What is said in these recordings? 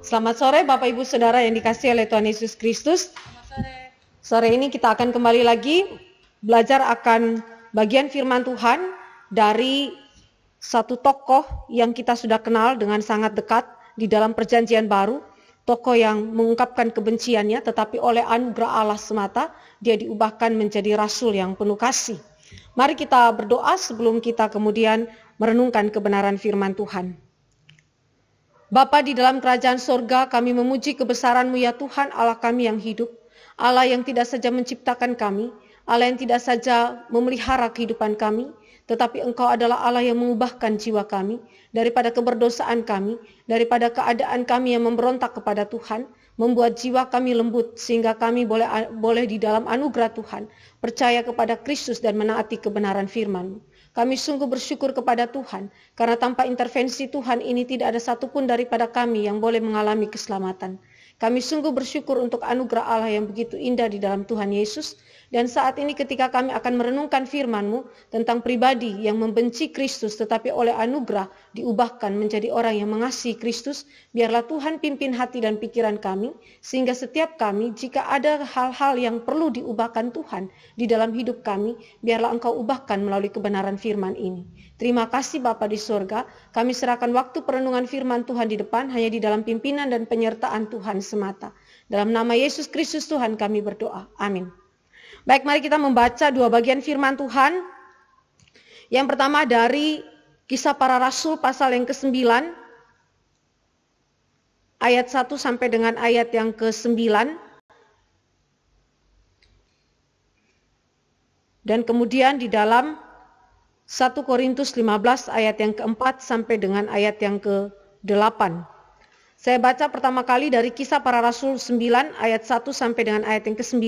Selamat sore Bapak Ibu Saudara yang dikasihi oleh Tuhan Yesus Kristus. Sore ini kita akan kembali lagi belajar akan bagian firman Tuhan dari satu tokoh yang kita sudah kenal dengan sangat dekat di dalam perjanjian baru. Tokoh yang mengungkapkan kebenciannya tetapi oleh anugerah Allah semata dia diubahkan menjadi rasul yang penuh kasih. Mari kita berdoa sebelum kita kemudian merenungkan kebenaran firman Tuhan. Bapa di dalam kerajaan sorga, kami memuji kebesaran-Mu ya Tuhan Allah kami yang hidup, Allah yang tidak saja menciptakan kami, Allah yang tidak saja memelihara kehidupan kami, tetapi Engkau adalah Allah yang mengubahkan jiwa kami, daripada keberdosaan kami, daripada keadaan kami yang memberontak kepada Tuhan, membuat jiwa kami lembut, sehingga kami boleh di dalam anugerah Tuhan, percaya kepada Kristus dan menaati kebenaran firman-Mu. Kami sungguh bersyukur kepada Tuhan, karena tanpa intervensi Tuhan ini tidak ada satupun daripada kami yang boleh mengalami keselamatan. Kami sungguh bersyukur untuk anugerah Allah yang begitu indah di dalam Tuhan Yesus. Dan saat ini ketika kami akan merenungkan firman-Mu tentang pribadi yang membenci Kristus tetapi oleh anugerah diubahkan menjadi orang yang mengasihi Kristus, biarlah Tuhan pimpin hati dan pikiran kami, sehingga setiap kami jika ada hal-hal yang perlu diubahkan Tuhan di dalam hidup kami, biarlah Engkau ubahkan melalui kebenaran firman ini. Terima kasih Bapa di sorga, kami serahkan waktu perenungan firman Tuhan di depan hanya di dalam pimpinan dan penyertaan Tuhan semata. Dalam nama Yesus Kristus Tuhan kami berdoa. Amin. Baik, mari kita membaca dua bagian firman Tuhan. Yang pertama dari Kisah Para Rasul pasal yang ke-9, ayat 1 sampai dengan ayat yang ke-9. Dan kemudian di dalam 1 Korintus 15 ayat yang ke-4 sampai dengan ayat yang ke-8. Saya baca pertama kali dari Kisah Para Rasul 9 ayat 1 sampai dengan ayat yang ke-9.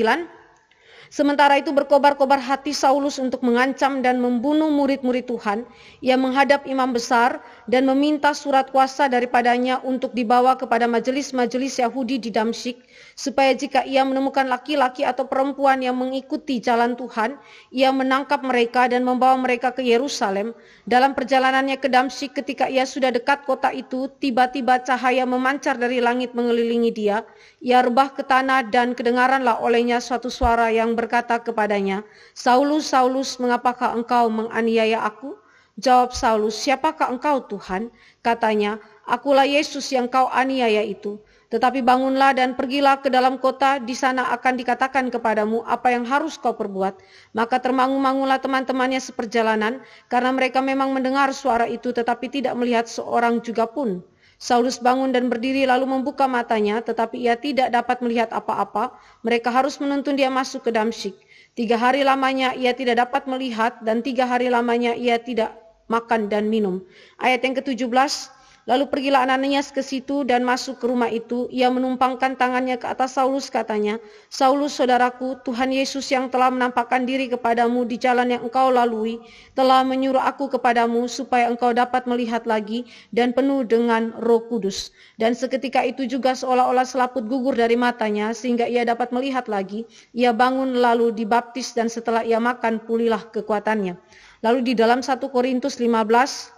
Sementara itu berkobar-kobar hati Saulus untuk mengancam dan membunuh murid-murid Tuhan. Ia menghadap imam besar dan meminta surat kuasa daripadanya untuk dibawa kepada majelis-majelis Yahudi di Damsyik, supaya jika ia menemukan laki-laki atau perempuan yang mengikuti jalan Tuhan, ia menangkap mereka dan membawa mereka ke Yerusalem. Dalam perjalanannya ke Damsyik, ketika ia sudah dekat kota itu, tiba-tiba cahaya memancar dari langit mengelilingi dia. Ia rebah ke tanah dan kedengaranlah olehnya suatu suara yang berkata kepadanya, "Saulus, Saulus, mengapakah engkau menganiaya aku?" Jawab Saulus, "Siapakah engkau Tuhan?" Katanya, "Akulah Yesus yang kau aniaya itu. Tetapi bangunlah dan pergilah ke dalam kota, di sana akan dikatakan kepadamu apa yang harus kau perbuat." Maka termangu-mangulah teman-temannya seperjalanan, karena mereka memang mendengar suara itu tetapi tidak melihat seorang juga pun. Saulus bangun dan berdiri lalu membuka matanya, tetapi ia tidak dapat melihat apa-apa. Mereka harus menuntun dia masuk ke Damsyik. 3 hari lamanya ia tidak dapat melihat, dan 3 hari lamanya ia tidak makan dan minum. Ayat yang ke-17, lalu pergilah Ananias ke situ dan masuk ke rumah itu. Ia menumpangkan tangannya ke atas Saulus, katanya, "Saulus, saudaraku, Tuhan Yesus yang telah menampakkan diri kepadamu di jalan yang engkau lalui, telah menyuruh aku kepadamu supaya engkau dapat melihat lagi dan penuh dengan Roh Kudus." Dan seketika itu juga seolah-olah selaput gugur dari matanya sehingga ia dapat melihat lagi. Ia bangun lalu dibaptis dan setelah ia makan pulihlah kekuatannya. Lalu di dalam 1 Korintus 15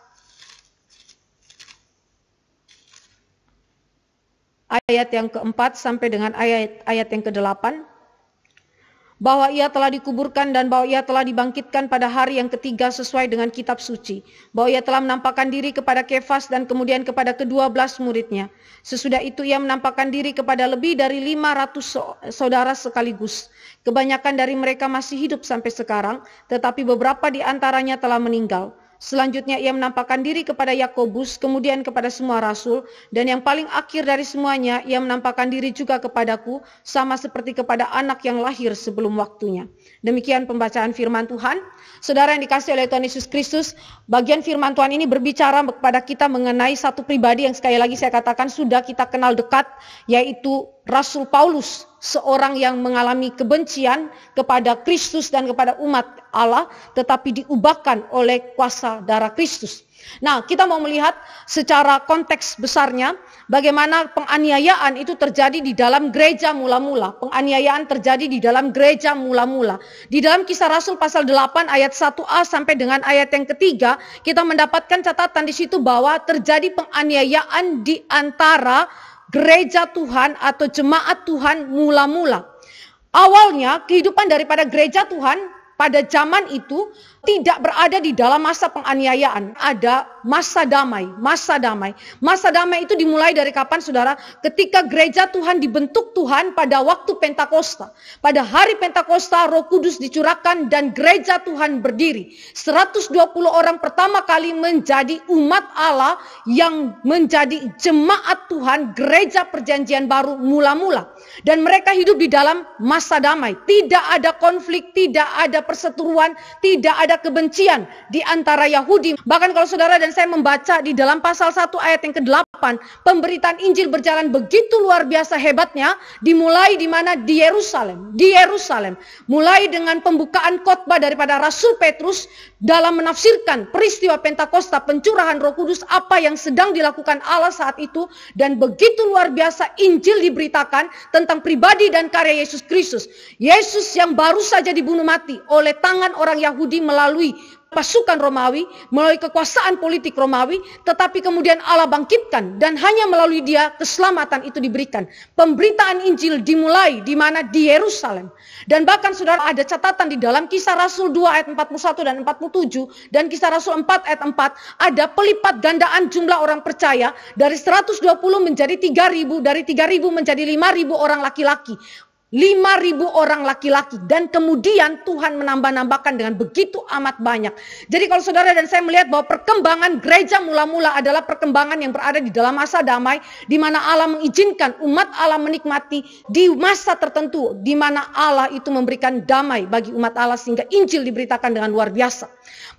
ayat yang ke-4 sampai dengan ayat yang ke-8, bahwa ia telah dikuburkan dan bahwa ia telah dibangkitkan pada hari yang ketiga sesuai dengan kitab suci, bahwa ia telah menampakkan diri kepada Kefas dan kemudian kepada ke-12 muridnya. Sesudah itu ia menampakkan diri kepada lebih dari 500 saudara sekaligus. Kebanyakan dari mereka masih hidup sampai sekarang, tetapi beberapa di antaranya telah meninggal. Selanjutnya ia menampakkan diri kepada Yakobus, kemudian kepada semua rasul, dan yang paling akhir dari semuanya ia menampakkan diri juga kepadaku, sama seperti kepada anak yang lahir sebelum waktunya. Demikian pembacaan firman Tuhan. Saudara yang dikasihi oleh Tuhan Yesus Kristus, bagian firman Tuhan ini berbicara kepada kita mengenai satu pribadi yang sekali lagi saya katakan sudah kita kenal dekat, yaitu Rasul Paulus, seorang yang mengalami kebencian kepada Kristus dan kepada umat Allah, tetapi diubahkan oleh kuasa darah Kristus. Nah, kita mau melihat secara konteks besarnya bagaimana penganiayaan itu terjadi di dalam gereja mula-mula. Penganiayaan terjadi di dalam gereja mula-mula. Di dalam Kisah Rasul pasal 8 ayat 1a sampai dengan ayat yang ketiga, kita mendapatkan catatan di situ bahwa terjadi penganiayaan di antara gereja Tuhan atau jemaat Tuhan mula-mula. Awalnya kehidupan daripada gereja Tuhan pada zaman itu tidak berada di dalam masa penganiayaan. Ada masa damai, masa damai. Masa damai itu dimulai dari kapan, saudara? Ketika gereja Tuhan dibentuk Tuhan pada waktu Pentakosta. Pada hari Pentakosta Roh Kudus dicurahkan dan gereja Tuhan berdiri. 120 orang pertama kali menjadi umat Allah yang menjadi jemaat Tuhan, gereja perjanjian baru mula-mula. Dan mereka hidup di dalam masa damai. Tidak ada konflik, tidak ada perseteruan, tidak ada kebencian di antara Yahudi. Bahkan kalau saudara dan saya membaca di dalam pasal 1 ayat yang ke-8, pemberitaan Injil berjalan begitu luar biasa hebatnya, dimulai di mana? Di Yerusalem. Di Yerusalem. Mulai dengan pembukaan khotbah daripada Rasul Petrus dalam menafsirkan peristiwa Pentakosta, pencurahan Roh Kudus, apa yang sedang dilakukan Allah saat itu, dan begitu luar biasa Injil diberitakan tentang pribadi dan karya Yesus Kristus. Yesus yang baru saja dibunuh mati oleh tangan orang Yahudi melalui pasukan Romawi, melalui kekuasaan politik Romawi, tetapi kemudian Allah bangkitkan dan hanya melalui dia keselamatan itu diberikan. Pemberitaan Injil dimulai di mana? Di Yerusalem. Dan bahkan saudara ada catatan di dalam Kisah Rasul 2 ayat 41 dan 47 dan Kisah Rasul 4 ayat 4 ada pelipat gandaan jumlah orang percaya dari 120 menjadi 3.000, dari 3.000 menjadi 5.000 orang laki-laki. 5.000 orang laki-laki, dan kemudian Tuhan menambah-nambahkan dengan begitu amat banyak. Jadi kalau saudara dan saya melihat bahwa perkembangan gereja mula-mula adalah perkembangan yang berada di dalam masa damai, di mana Allah mengizinkan umat Allah menikmati di masa tertentu, di mana Allah itu memberikan damai bagi umat Allah sehingga Injil diberitakan dengan luar biasa.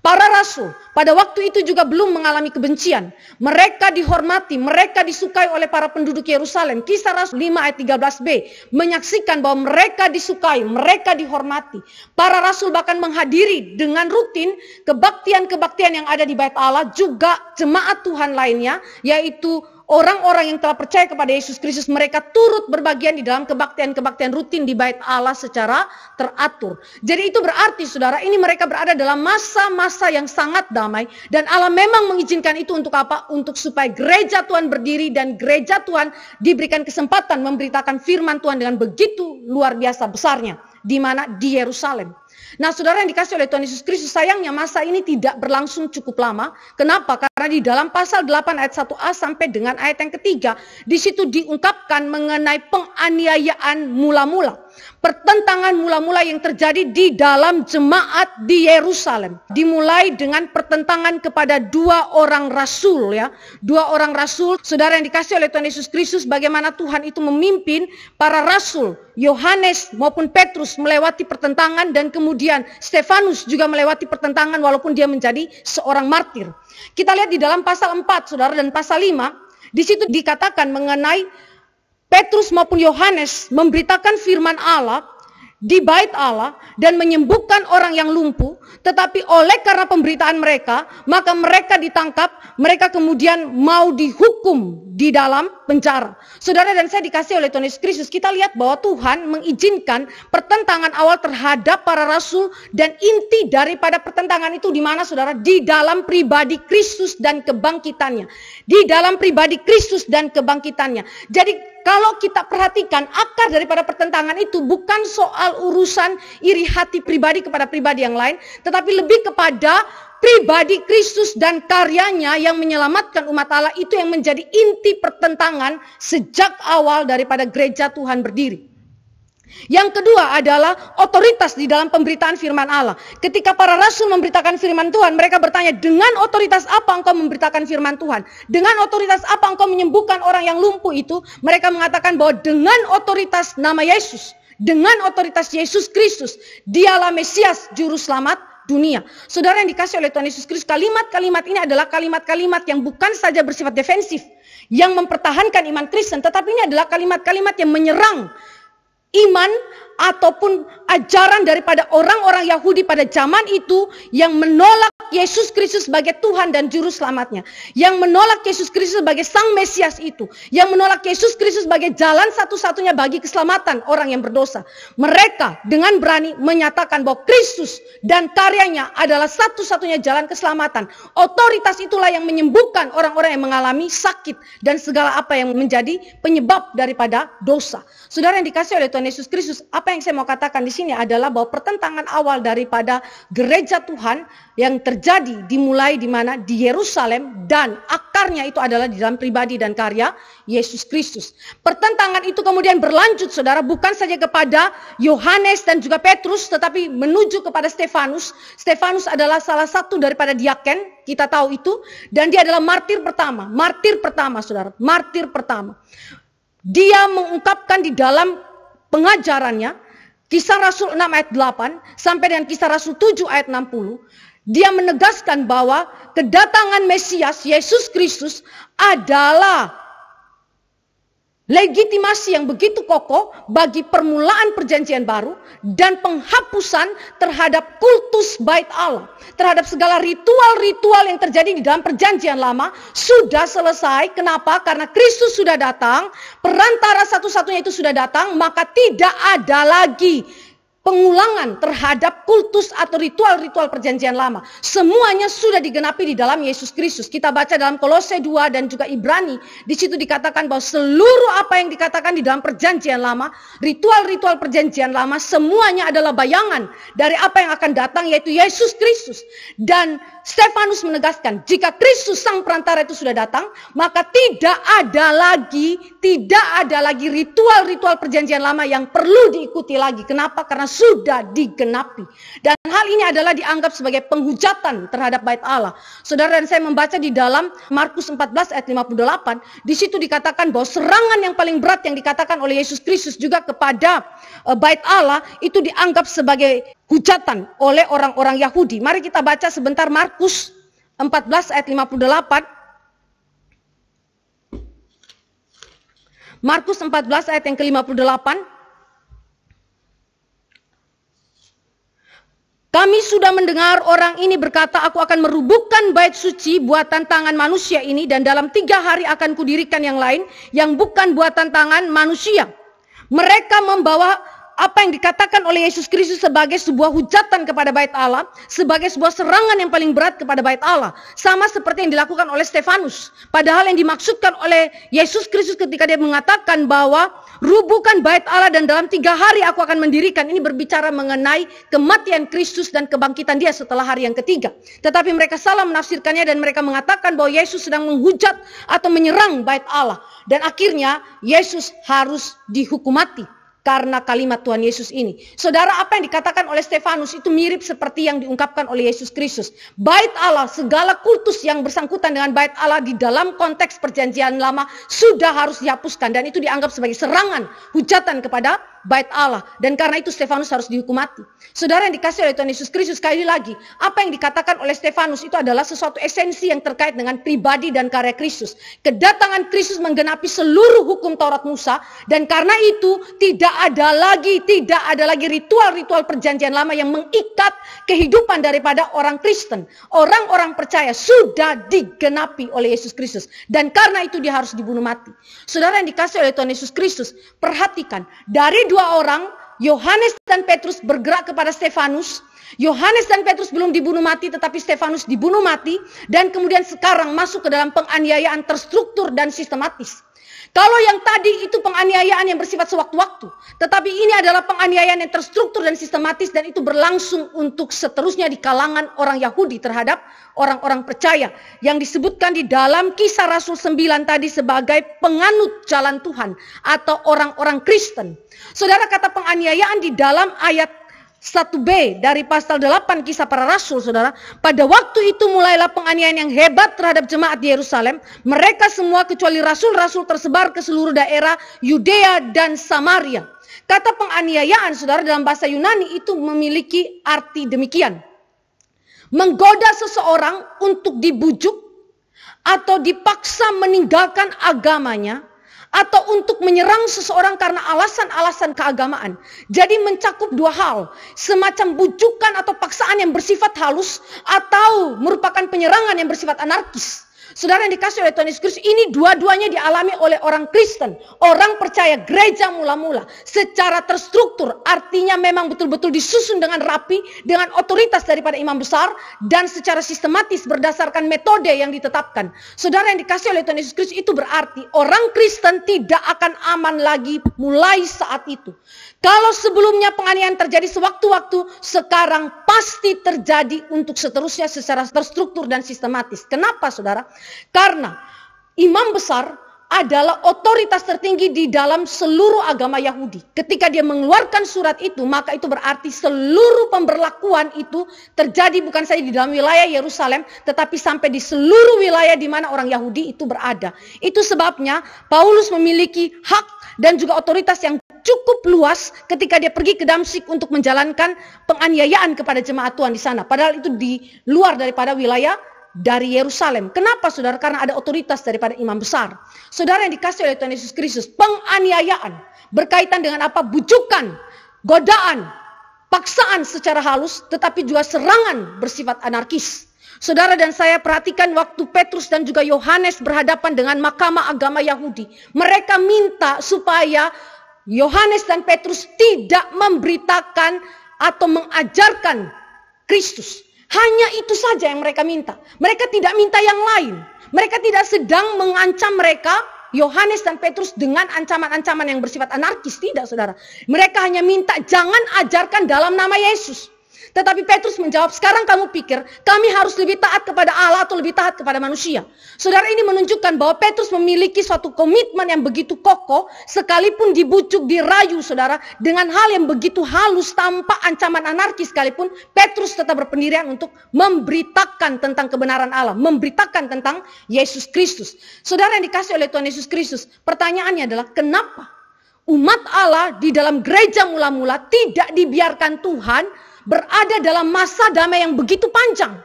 Para rasul pada waktu itu juga belum mengalami kebencian. Mereka dihormati, mereka disukai oleh para penduduk Yerusalem. Kisah Rasul 5 ayat 13b menyaksikan bahwa mereka disukai, mereka dihormati. Para rasul bahkan menghadiri dengan rutin kebaktian-kebaktian yang ada di Bait Allah, juga jemaat Tuhan lainnya, yaitu orang-orang yang telah percaya kepada Yesus Kristus. Mereka turut berbagian di dalam kebaktian-kebaktian rutin di Bait Allah secara teratur. Jadi itu berarti saudara, ini mereka berada dalam masa-masa yang sangat damai, dan Allah memang mengizinkan itu untuk apa? Untuk supaya gereja Tuhan berdiri dan gereja Tuhan diberikan kesempatan memberitakan firman Tuhan dengan begitu luar biasa besarnya. Di mana? Di Yerusalem. Nah saudara yang dikasih oleh Tuhan Yesus Kristus, sayangnya masa ini tidak berlangsung cukup lama. Kenapa? Karena di dalam pasal 8 ayat 1a sampai dengan ayat yang ketiga, di situ diungkapkan mengenai penganiayaan mula-mula. Pertentangan mula-mula yang terjadi di dalam jemaat di Yerusalem. Dimulai dengan pertentangan kepada 2 orang rasul ya. 2 orang rasul, saudara yang dikasih oleh Tuhan Yesus Kristus, bagaimana Tuhan itu memimpin para rasul, Yohanes maupun Petrus melewati pertentangan, dan kemudian Stefanus juga melewati pertentangan walaupun dia menjadi seorang martir. Kita lihat di dalam pasal 4 saudara dan pasal 5, di situ dikatakan mengenai Petrus maupun Yohanes memberitakan firman Allah di Bait Allah dan menyembuhkan orang yang lumpuh, tetapi oleh karena pemberitaan mereka, maka mereka ditangkap, mereka kemudian mau dihukum di dalam penjara. Saudara dan saya dikasih oleh Tuhan Yesus Kristus, kita lihat bahwa Tuhan mengizinkan pertentangan awal terhadap para rasul, dan inti daripada pertentangan itu di mana saudara? Di dalam pribadi Kristus dan kebangkitannya. Di dalam pribadi Kristus dan kebangkitannya. Jadi kalau kita perhatikan, akar daripada pertentangan itu bukan soal urusan iri hati pribadi kepada pribadi yang lain, tetapi lebih kepada pribadi Kristus dan karyanya yang menyelamatkan umat Allah. Itu yang menjadi inti pertentangan sejak awal daripada gereja Tuhan berdiri. Yang kedua adalah otoritas di dalam pemberitaan firman Allah. Ketika para rasul memberitakan firman Tuhan, mereka bertanya, dengan otoritas apa engkau memberitakan firman Tuhan? Dengan otoritas apa engkau menyembuhkan orang yang lumpuh itu? Mereka mengatakan bahwa dengan otoritas nama Yesus, dengan otoritas Yesus Kristus, dialah Mesias, juru selamat dunia. Saudara yang dikasih oleh Tuhan Yesus Kristus, kalimat-kalimat ini adalah kalimat-kalimat yang bukan saja bersifat defensif, yang mempertahankan iman Kristen, tetapi ini adalah kalimat-kalimat yang menyerang iman ataupun ajaran daripada orang-orang Yahudi pada zaman itu yang menolak Yesus Kristus sebagai Tuhan dan Juru Selamatnya, yang menolak Yesus Kristus sebagai Sang Mesias itu, yang menolak Yesus Kristus sebagai jalan satu-satunya bagi keselamatan orang yang berdosa. Mereka dengan berani menyatakan bahwa Kristus dan karyanya adalah satu-satunya jalan keselamatan. Otoritas itulah yang menyembuhkan orang-orang yang mengalami sakit dan segala apa yang menjadi penyebab daripada dosa. Saudara yang dikasihi oleh Tuhan Yesus Kristus, apa yang saya mau katakan di sini adalah bahwa pertentangan awal daripada gereja Tuhan yang terjadi dimulai di mana? Di Yerusalem, dan akarnya itu adalah di dalam pribadi dan karya Yesus Kristus. Pertentangan itu kemudian berlanjut, saudara, bukan saja kepada Yohanes dan juga Petrus, tetapi menuju kepada Stefanus. Stefanus adalah salah satu daripada diaken, kita tahu itu, dan dia adalah martir pertama. Martir pertama, saudara, martir pertama. Dia mengungkapkan di dalam pengajarannya, Kisah Rasul 6 ayat 8 sampai dengan Kisah Rasul 7 ayat 60, dia menegaskan bahwa kedatangan Mesias Yesus Kristus adalah legitimasi yang begitu kokoh bagi permulaan perjanjian baru dan penghapusan terhadap kultus bait Allah. Terhadap segala ritual-ritual yang terjadi di dalam perjanjian lama sudah selesai. Kenapa? Karena Kristus sudah datang, perantara satu-satunya itu sudah datang, maka tidak ada lagi pengulangan terhadap kultus atau ritual-ritual perjanjian lama. Semuanya sudah digenapi di dalam Yesus Kristus. Kita baca dalam Kolose 2 dan juga Ibrani. Di situ dikatakan bahwa seluruh apa yang dikatakan di dalam perjanjian lama, ritual-ritual perjanjian lama, semuanya adalah bayangan dari apa yang akan datang, yaitu Yesus Kristus. Dan Stefanus menegaskan, jika Kristus sang perantara itu sudah datang, maka tidak ada lagi ritual-ritual perjanjian lama yang perlu diikuti lagi. Kenapa? Karena sudah digenapi. Dan hal ini adalah dianggap sebagai penghujatan terhadap bait Allah. Saudara, dan saya membaca di dalam Markus 14 ayat 58, di situ dikatakan bahwa serangan yang paling berat yang dikatakan oleh Yesus Kristus juga kepada bait Allah itu dianggap sebagai hujatan oleh orang-orang Yahudi. Mari kita baca sebentar Markus 14 ayat 58. Markus 14 ayat yang ke-58. Kami sudah mendengar orang ini berkata, aku akan merubuhkan bait suci buatan tangan manusia ini, dan dalam 3 hari akan kudirikan yang lain yang bukan buatan tangan manusia. Mereka membawa apa yang dikatakan oleh Yesus Kristus sebagai sebuah hujatan kepada bait Allah, sebagai sebuah serangan yang paling berat kepada bait Allah. Sama seperti yang dilakukan oleh Stefanus. Padahal yang dimaksudkan oleh Yesus Kristus ketika dia mengatakan bahwa rubuhkan bait Allah dan dalam 3 hari aku akan mendirikan, ini berbicara mengenai kematian Kristus dan kebangkitan dia setelah hari yang ketiga. Tetapi mereka salah menafsirkannya dan mereka mengatakan bahwa Yesus sedang menghujat atau menyerang bait Allah. Dan akhirnya Yesus harus dihukum mati karena kalimat Tuhan Yesus ini. Saudara, apa yang dikatakan oleh Stefanus itu mirip seperti yang diungkapkan oleh Yesus Kristus. Bait Allah, segala kultus yang bersangkutan dengan bait Allah di dalam konteks perjanjian lama sudah harus dihapuskan. Dan itu dianggap sebagai serangan, hujatan kepada bait Allah. Dan karena itu Stefanus harus dihukum mati. Saudara yang dikasihi oleh Tuhan Yesus Kristus, sekali lagi, apa yang dikatakan oleh Stefanus itu adalah sesuatu esensi yang terkait dengan pribadi dan karya Kristus. Kedatangan Kristus menggenapi seluruh hukum Taurat Musa, dan karena itu tidak ada lagi ritual-ritual perjanjian lama yang mengikat kehidupan daripada orang Kristen. Orang-orang percaya sudah digenapi oleh Yesus Kristus, dan karena itu dia harus dibunuh mati. Saudara yang dikasihi oleh Tuhan Yesus Kristus, perhatikan, dari 2 orang, Yohanes dan Petrus bergerak kepada Stefanus. Yohanes dan Petrus belum dibunuh mati, tetapi Stefanus dibunuh mati, dan kemudian sekarang masuk ke dalam penganiayaan terstruktur dan sistematis. Kalau yang tadi itu penganiayaan yang bersifat sewaktu-waktu, tetapi ini adalah penganiayaan yang terstruktur dan sistematis, dan itu berlangsung untuk seterusnya di kalangan orang Yahudi terhadap orang-orang percaya yang disebutkan di dalam Kisah Rasul 9 tadi sebagai penganut jalan Tuhan atau orang-orang Kristen. Saudara, kata penganiayaan di dalam ayat 1b dari pasal 8 Kisah Para Rasul, saudara. Pada waktu itu mulailah penganiayaan yang hebat terhadap jemaat di Yerusalem. Mereka semua kecuali rasul-rasul tersebar ke seluruh daerah Yudea dan Samaria. Kata penganiayaan, saudara, dalam bahasa Yunani itu memiliki arti demikian: menggoda seseorang untuk dibujuk atau dipaksa meninggalkan agamanya, atau untuk menyerang seseorang karena alasan-alasan keagamaan. Jadi mencakup dua hal, semacam bujukan atau paksaan yang bersifat halus atau merupakan penyerangan yang bersifat anarkis. Saudara yang dikasih oleh Tuhan Yesus Kristus, ini dua-duanya dialami oleh orang Kristen, orang percaya gereja mula-mula secara terstruktur, artinya memang betul-betul disusun dengan rapi, dengan otoritas daripada imam besar, dan secara sistematis berdasarkan metode yang ditetapkan. Saudara yang dikasih oleh Tuhan Yesus Kristus, itu berarti orang Kristen tidak akan aman lagi mulai saat itu. Kalau sebelumnya penganiayaan terjadi sewaktu-waktu, sekarang pasti terjadi untuk seterusnya secara terstruktur dan sistematis. Kenapa, saudara? Karena imam besar adalah otoritas tertinggi di dalam seluruh agama Yahudi. Ketika dia mengeluarkan surat itu, maka itu berarti seluruh pemberlakuan itu terjadi bukan saja di dalam wilayah Yerusalem, tetapi sampai di seluruh wilayah di mana orang Yahudi itu berada. Itu sebabnya Paulus memiliki hak dan juga otoritas yang cukup luas ketika dia pergi ke Damsyik untuk menjalankan penganiayaan kepada jemaat Tuhan di sana. Padahal itu di luar daripada wilayah dari Yerusalem. Kenapa, saudara? Karena ada otoritas daripada imam besar. Saudara yang dikasih oleh Tuhan Yesus Kristus, penganiayaan berkaitan dengan apa? Bujukan, godaan, paksaan secara halus, tetapi juga serangan bersifat anarkis. Saudara dan saya perhatikan waktu Petrus dan juga Yohanes berhadapan dengan mahkamah agama Yahudi. Mereka minta supaya Yohanes dan Petrus tidak memberitakan atau mengajarkan Kristus. Hanya itu saja yang mereka minta. Mereka tidak minta yang lain. Mereka tidak sedang mengancam mereka, Yohanes dan Petrus, dengan ancaman-ancaman yang bersifat anarkis. Tidak, saudara. Mereka hanya minta jangan ajarkan dalam nama Yesus. Tetapi Petrus menjawab, sekarang kamu pikir kami harus lebih taat kepada Allah atau lebih taat kepada manusia? Saudara, ini menunjukkan bahwa Petrus memiliki suatu komitmen yang begitu kokoh, sekalipun dibujuk, dirayu, saudara, dengan hal yang begitu halus tanpa ancaman anarkis sekalipun, Petrus tetap berpendirian untuk memberitakan tentang kebenaran Allah, memberitakan tentang Yesus Kristus. Saudara yang dikasih oleh Tuhan Yesus Kristus, pertanyaannya adalah kenapa umat Allah di dalam gereja mula-mula tidak dibiarkan Tuhan berada dalam masa damai yang begitu panjang?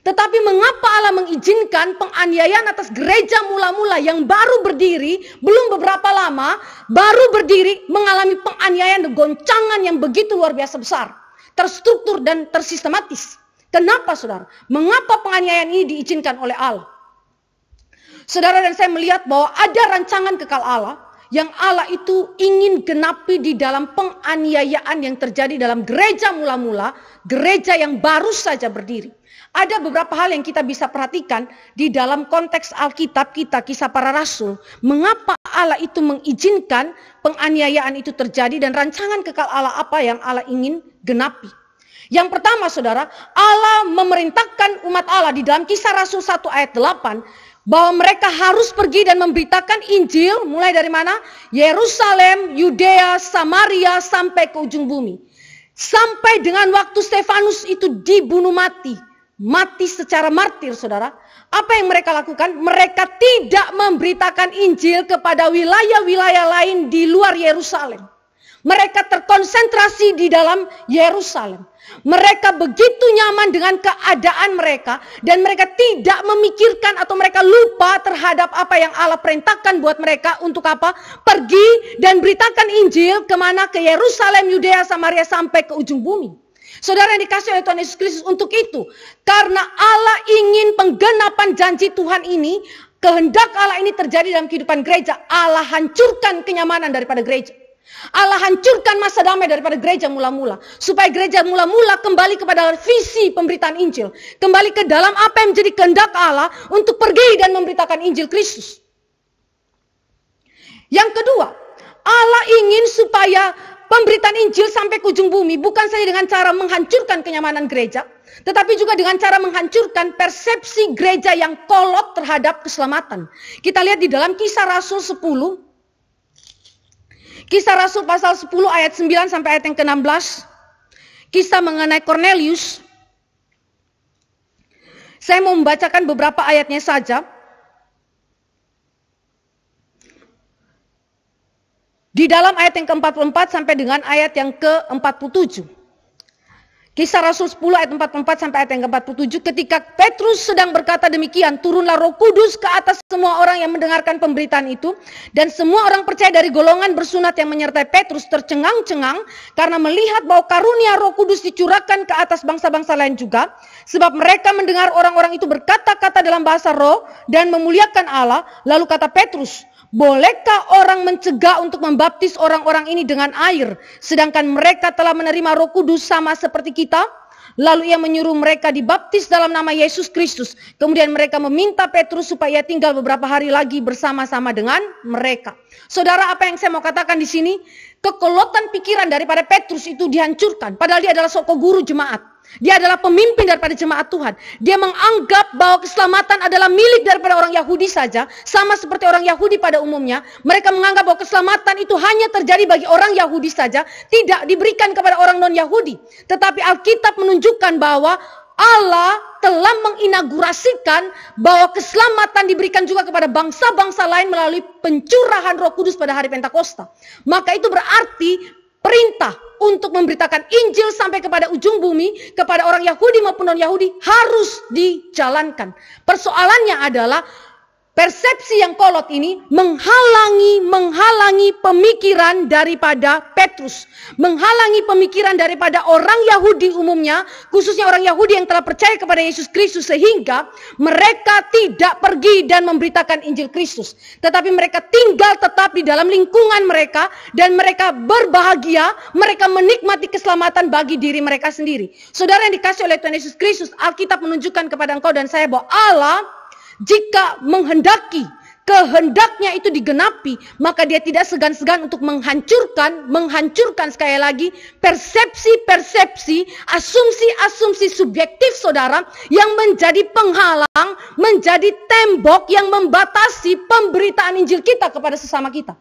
Tetapi mengapa Allah mengizinkan penganiayaan atas gereja mula-mula yang baru berdiri, belum beberapa lama, baru berdiri, mengalami penganiayaan dan goncangan yang begitu luar biasa besar, terstruktur dan tersistematis? Kenapa, saudara? Mengapa penganiayaan ini diizinkan oleh Allah? Saudara dan saya melihat bahwa ada rancangan kekal Allah yang Allah itu ingin genapi di dalam penganiayaan yang terjadi dalam gereja mula-mula, gereja yang baru saja berdiri. Ada beberapa hal yang kita bisa perhatikan di dalam konteks Alkitab kita, Kisah Para Rasul. Mengapa Allah itu mengizinkan penganiayaan itu terjadi dan rancangan kekal Allah apa yang Allah ingin genapi? Yang pertama, saudara, Allah memerintahkan umat Allah di dalam Kisah Rasul 1 ayat 8, bahwa mereka harus pergi dan memberitakan Injil mulai dari mana? Yerusalem, Yudea, Samaria sampai ke ujung bumi. Sampai dengan waktu Stefanus itu dibunuh mati secara martir, saudara. Apa yang mereka lakukan? Mereka tidak memberitakan Injil kepada wilayah-wilayah lain di luar Yerusalem. Mereka terkonsentrasi di dalam Yerusalem. Mereka begitu nyaman dengan keadaan mereka dan mereka tidak memikirkan atau mereka lupa terhadap apa yang Allah perintahkan buat mereka untuk apa? Pergi dan beritakan Injil kemana? Ke Yerusalem, Yudea, Samaria sampai ke ujung bumi. Saudara yang dikasih oleh Tuhan Yesus Kristus, untuk itu, karena Allah ingin penggenapan janji Tuhan ini, kehendak Allah ini terjadi dalam kehidupan gereja, Allah hancurkan kenyamanan daripada gereja. Allah hancurkan masa damai daripada gereja mula-mula, supaya gereja mula-mula kembali kepada visi pemberitaan Injil, kembali ke dalam apa yang menjadi kehendak Allah untuk pergi dan memberitakan Injil Kristus. Yang kedua, Allah ingin supaya pemberitaan Injil sampai ke ujung bumi, bukan saja dengan cara menghancurkan kenyamanan gereja, tetapi juga dengan cara menghancurkan persepsi gereja yang kolot terhadap keselamatan. Kita lihat di dalam Kisah Rasul 10, Kisah Rasul pasal 10 ayat 9 sampai ayat yang ke-16. Kisah mengenai Cornelius. Saya mau membacakan beberapa ayatnya saja. Di dalam ayat yang ke-44 sampai dengan ayat yang ke-47. Kisah Rasul 10 ayat 44 sampai ayat yang ke-47, ketika Petrus sedang berkata demikian, turunlah Roh Kudus ke atas semua orang yang mendengarkan pemberitaan itu, dan semua orang percaya dari golongan bersunat yang menyertai Petrus tercengang-cengang karena melihat bahwa karunia Roh Kudus dicurahkan ke atas bangsa-bangsa lain juga, sebab mereka mendengar orang-orang itu berkata-kata dalam bahasa roh dan memuliakan Allah. Lalu kata Petrus, bolehkah orang mencegah untuk membaptis orang-orang ini dengan air, sedangkan mereka telah menerima Roh Kudus sama seperti kita? Lalu ia menyuruh mereka dibaptis dalam nama Yesus Kristus. Kemudian mereka meminta Petrus supaya ia tinggal beberapa hari lagi bersama-sama dengan mereka. Saudara, apa yang saya mau katakan di sini? Kekolotan pikiran daripada Petrus itu dihancurkan. Padahal dia adalah soko guru jemaat. Dia adalah pemimpin daripada jemaat Tuhan. Dia menganggap bahwa keselamatan adalah milik daripada orang Yahudi saja. Sama seperti orang Yahudi pada umumnya. Mereka menganggap bahwa keselamatan itu hanya terjadi bagi orang Yahudi saja. Tidak diberikan kepada orang non-Yahudi. Tetapi Alkitab menunjukkan bahwa Allah telah menginaugurasikan bahwa keselamatan diberikan juga kepada bangsa-bangsa lain melalui pencurahan Roh Kudus pada hari Pentakosta. Maka itu berarti perintah untuk memberitakan Injil sampai kepada ujung bumi, kepada orang Yahudi maupun non-Yahudi harus dijalankan. Persoalannya adalah persepsi yang kolot ini menghalangi pemikiran daripada Petrus. Menghalangi pemikiran daripada orang Yahudi umumnya, khususnya orang Yahudi yang telah percaya kepada Yesus Kristus, sehingga mereka tidak pergi dan memberitakan Injil Kristus. Tetapi mereka tinggal tetap di dalam lingkungan mereka, dan mereka berbahagia, mereka menikmati keselamatan bagi diri mereka sendiri. Saudara yang dikasih oleh Tuhan Yesus Kristus, Alkitab menunjukkan kepada engkau dan saya bahwa Allah jika menghendaki kehendaknya itu digenapi, maka dia tidak segan-segan untuk menghancurkan sekali lagi persepsi-persepsi, asumsi-asumsi subjektif saudara yang menjadi penghalang, menjadi tembok yang membatasi pemberitaan Injil kita kepada sesama kita.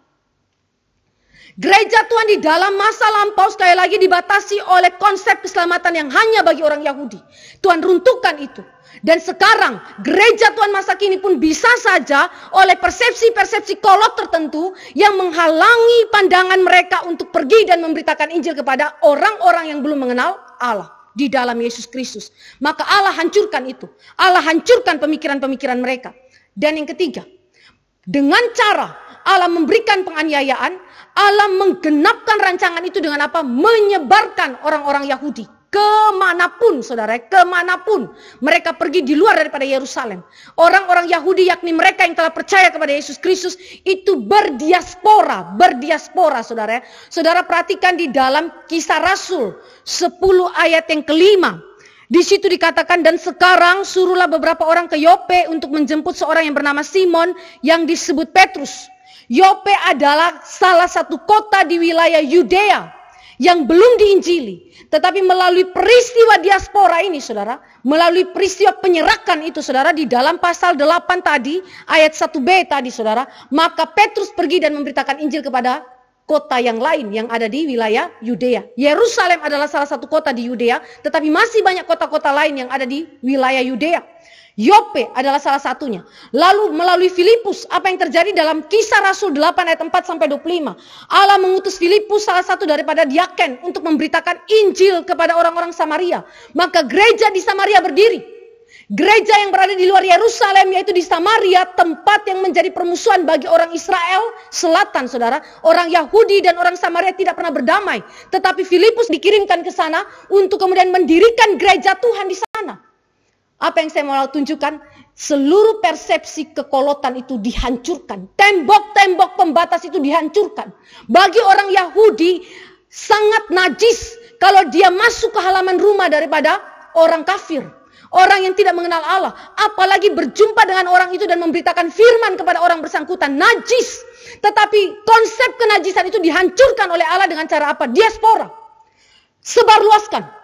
Gereja Tuhan di dalam masa lampau sekali lagi dibatasi oleh konsep keselamatan yang hanya bagi orang Yahudi. Tuhan runtuhkan itu. Dan sekarang gereja Tuhan masa kini pun bisa saja oleh persepsi-persepsi kolot tertentu yang menghalangi pandangan mereka untuk pergi dan memberitakan Injil kepada orang-orang yang belum mengenal Allah di dalam Yesus Kristus. Maka Allah hancurkan itu. Allah hancurkan pemikiran-pemikiran mereka. Dan yang ketiga, dengan cara Allah memberikan penganiayaan, Allah menggenapkan rancangan itu dengan apa? Menyebarkan orang-orang Yahudi kemanapun, saudara, kemanapun mereka pergi di luar daripada Yerusalem. Orang-orang Yahudi, yakni mereka yang telah percaya kepada Yesus Kristus, itu berdiaspora, saudara. Saudara perhatikan di dalam Kisah Rasul 10 ayat yang kelima. Di situ dikatakan, dan sekarang suruhlah beberapa orang ke Yope untuk menjemput seorang yang bernama Simon yang disebut Petrus. Yope adalah salah satu kota di wilayah Yudea yang belum diinjili. Tetapi melalui peristiwa diaspora ini, saudara, melalui peristiwa penyerakan itu, saudara, di dalam pasal 8 tadi, ayat 1b tadi, saudara, maka Petrus pergi dan memberitakan Injil kepada kota yang lain yang ada di wilayah Yudea. Yerusalem adalah salah satu kota di Yudea, tetapi masih banyak kota-kota lain yang ada di wilayah Yudea. Yope adalah salah satunya. Lalu melalui Filipus, apa yang terjadi dalam Kisah Rasul 8 ayat 4 sampai 25. Allah mengutus Filipus, salah satu daripada diaken, untuk memberitakan Injil kepada orang-orang Samaria. Maka gereja di Samaria berdiri. Gereja yang berada di luar Yerusalem, yaitu di Samaria, tempat yang menjadi permusuhan bagi orang Israel Selatan, saudara. Orang Yahudi dan orang Samaria tidak pernah berdamai. Tetapi Filipus dikirimkan ke sana untuk kemudian mendirikan gereja Tuhan di sana. Apa yang saya mau tunjukkan? Seluruh persepsi kekolotan itu dihancurkan. Tembok-tembok pembatas itu dihancurkan. Bagi orang Yahudi sangat najis kalau dia masuk ke halaman rumah daripada orang kafir. Orang yang tidak mengenal Allah. Apalagi berjumpa dengan orang itu dan memberitakan firman kepada orang bersangkutan. Najis. Tetapi konsep kenajisan itu dihancurkan oleh Allah dengan cara apa? Diaspora. Sebarluaskan.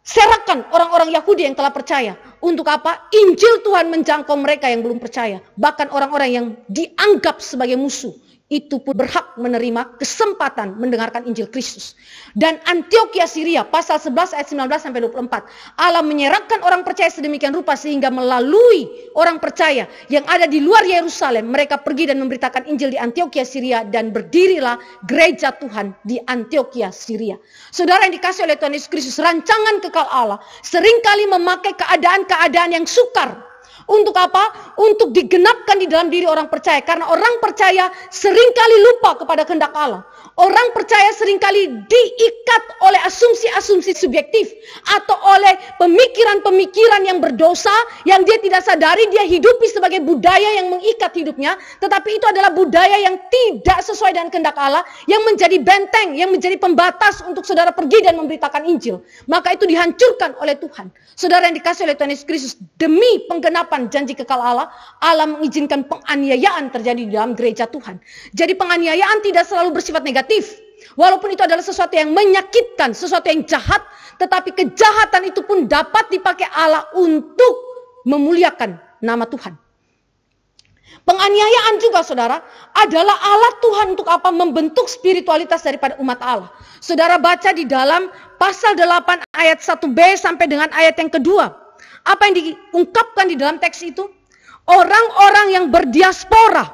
Serahkan orang-orang Yahudi yang telah percaya. Untuk apa? Injil Tuhan menjangkau mereka yang belum percaya. Bahkan orang-orang yang dianggap sebagai musuh. itu pun berhak menerima kesempatan mendengarkan Injil Kristus. Dan Antiokhia Syria pasal 11 ayat 19 sampai 24. Allah menyerahkan orang percaya sedemikian rupa sehingga melalui orang percaya yang ada di luar Yerusalem, mereka pergi dan memberitakan Injil di Antiokhia Syria, dan berdirilah gereja Tuhan di Antiokhia Syria. Saudara yang dikasih oleh Tuhan Yesus Kristus, rancangan kekal Allah seringkali memakai keadaan-keadaan yang sukar. Untuk apa? Untuk digenapkan di dalam diri orang percaya. Karena orang percaya seringkali lupa kepada kehendak Allah. Orang percaya seringkali diikat oleh asumsi-asumsi subjektif. Atau oleh pemikiran-pemikiran yang berdosa. Yang dia tidak sadari dia hidupi sebagai budaya yang mengikat hidupnya. Tetapi itu adalah budaya yang tidak sesuai dengan kehendak Allah. Yang menjadi benteng, yang menjadi pembatas untuk saudara pergi dan memberitakan Injil. Maka itu dihancurkan oleh Tuhan. Saudara yang dikasih oleh Tuhan Yesus Kristus, demi penggenapan janji kekal Allah, Allah mengizinkan penganiayaan terjadi di dalam gereja Tuhan. Jadi penganiayaan tidak selalu bersifat negatif. Walaupun itu adalah sesuatu yang menyakitkan, sesuatu yang jahat, tetapi kejahatan itu pun dapat dipakai Allah untuk memuliakan nama Tuhan. Penganiayaan juga, saudara, adalah alat Tuhan untuk apa? Membentuk spiritualitas daripada umat Allah. Saudara baca di dalam pasal 8 ayat 1b sampai dengan ayat yang kedua. Apa yang diungkapkan di dalam teks itu? Orang-orang yang berdiaspora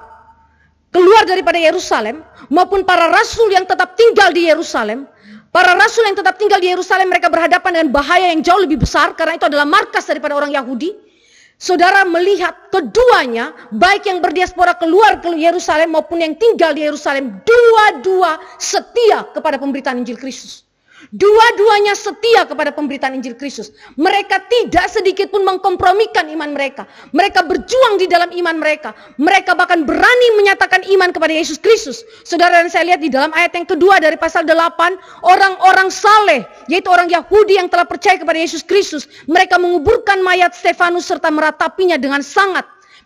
keluar daripada Yerusalem, maupun para rasul yang tetap tinggal di Yerusalem. Para rasul yang tetap tinggal di Yerusalem, mereka berhadapan dengan bahaya yang jauh lebih besar, karena itu adalah markas daripada orang Yahudi. Saudara melihat keduanya, baik yang berdiaspora keluar ke Yerusalem maupun yang tinggal di Yerusalem, dua-dua setia kepada pemberitaan Injil Kristus. Dua-duanya setia kepada pemberitaan Injil Kristus. Mereka tidak sedikit pun mengkompromikan iman mereka. Mereka berjuang di dalam iman mereka. Mereka bahkan berani menyatakan iman kepada Yesus Kristus. Saudara, dan saya lihat di dalam ayat yang kedua dari pasal 8, orang-orang saleh, yaitu orang Yahudi yang telah percaya kepada Yesus Kristus, mereka menguburkan mayat Stefanus serta meratapinya dengan sangat.